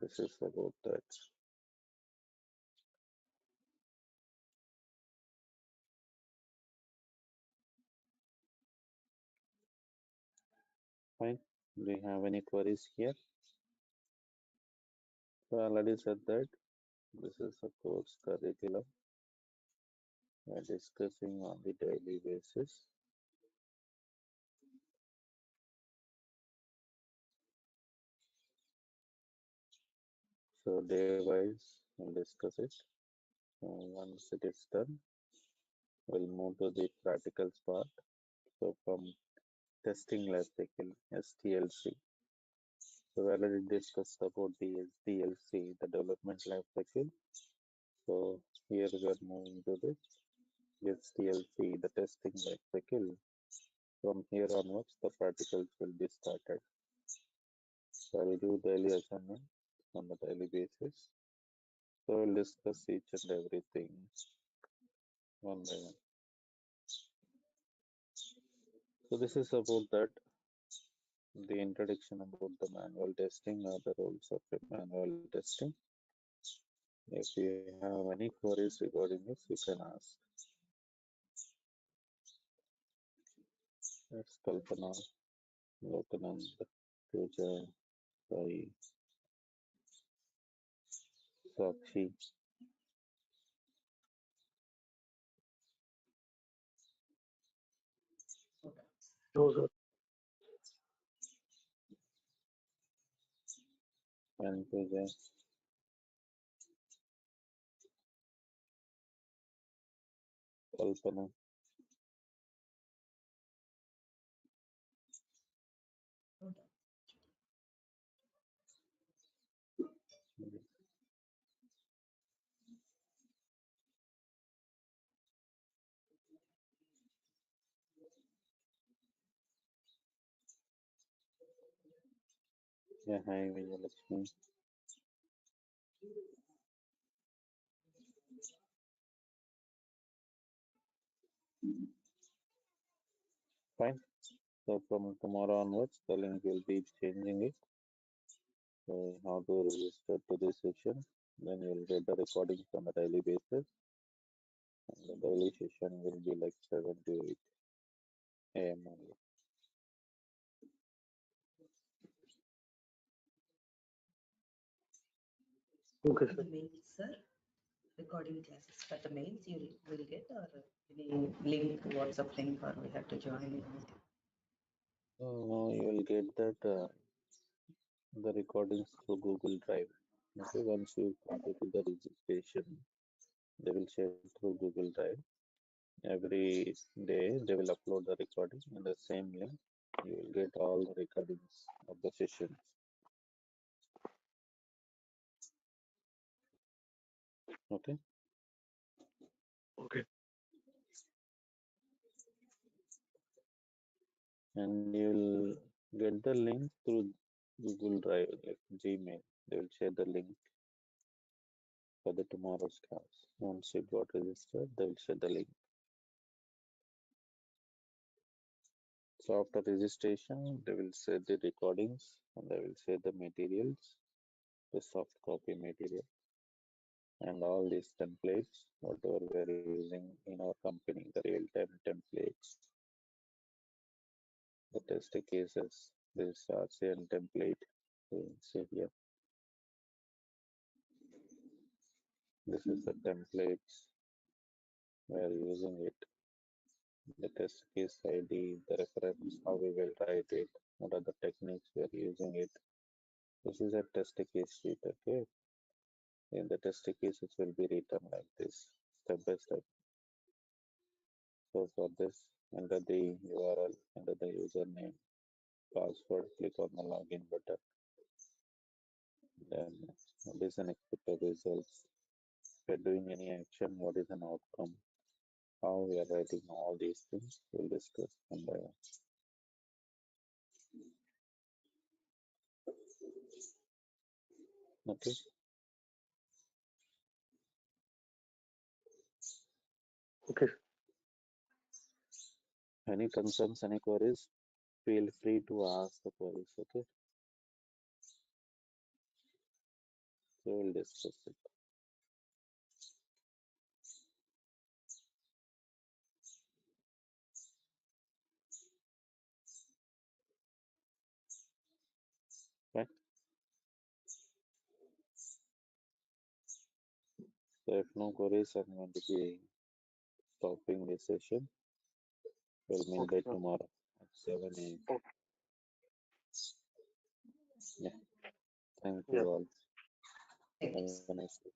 this is about that. Fine. Do you have any queries here? So I already said that this is a course curriculum. We are discussing on the daily basis. So day wise, we'll discuss it. Once it is done, we'll move to the practicals part. So from testing life cycle, STLC. So we already discussed about the SDLC, the development life cycle. So here we are moving to the STLC, the testing life cycle. From here onwards, the practicals will be started. So I'll do daily assignment on a daily basis. So we'll discuss each and everything one by one. So this is about that, the introduction about the manual testing or the roles of the manual testing. If you have any queries regarding this, you can ask. It's Kalpana, Lokanand, Pooja, Sai, Sakshi. No, sir. And Pooja, Kalpana. Yeah, hi, Vijayalakshmi. Fine. So from tomorrow onwards, the link will be changing it. So how to register to this session. Then you'll get the recordings on a daily basis. And the daily session will be like 7 to 8 a.m. only. Okay, The sir. mails, sir, recording classes for the mails you will get or any link, WhatsApp link, or we have to join anything? You will get that the recordings through Google Drive. Okay, once you complete the registration, they will share through Google Drive. Every day they will upload the recording in the same link. You will get all the recordings of the sessions. Okay, Okay. and you will get the link through Google Drive, like Gmail. They will share the link for the tomorrow's class. Once you got registered, they will share the link. So after registration, they will share the recordings and they will share the materials, the soft copy material. And all these templates, whatever we are using in our company, the real-time templates, the test cases, this RCN template, you see here, this is the templates we are using it, the test case ID, the reference, how we will write it, what are the techniques we are using it. This is a test case sheet, okay? In the test cases will be written like this, step by step. So for this, enter the URL, enter the username, password, click on the login button. Then what is an expected results? If we are doing any action, what is an outcome? How we are writing all these things, we'll discuss. And okay, Okay. any concerns, any queries, feel free to ask the queries. Okay, so we'll discuss it. Right. So if no queries, I'm going to be stopping this session. We'll meet Okay, by sir. tomorrow at 7 a.m. Okay. Yeah. Thank you Yeah. all. Thank you. Have a nice day.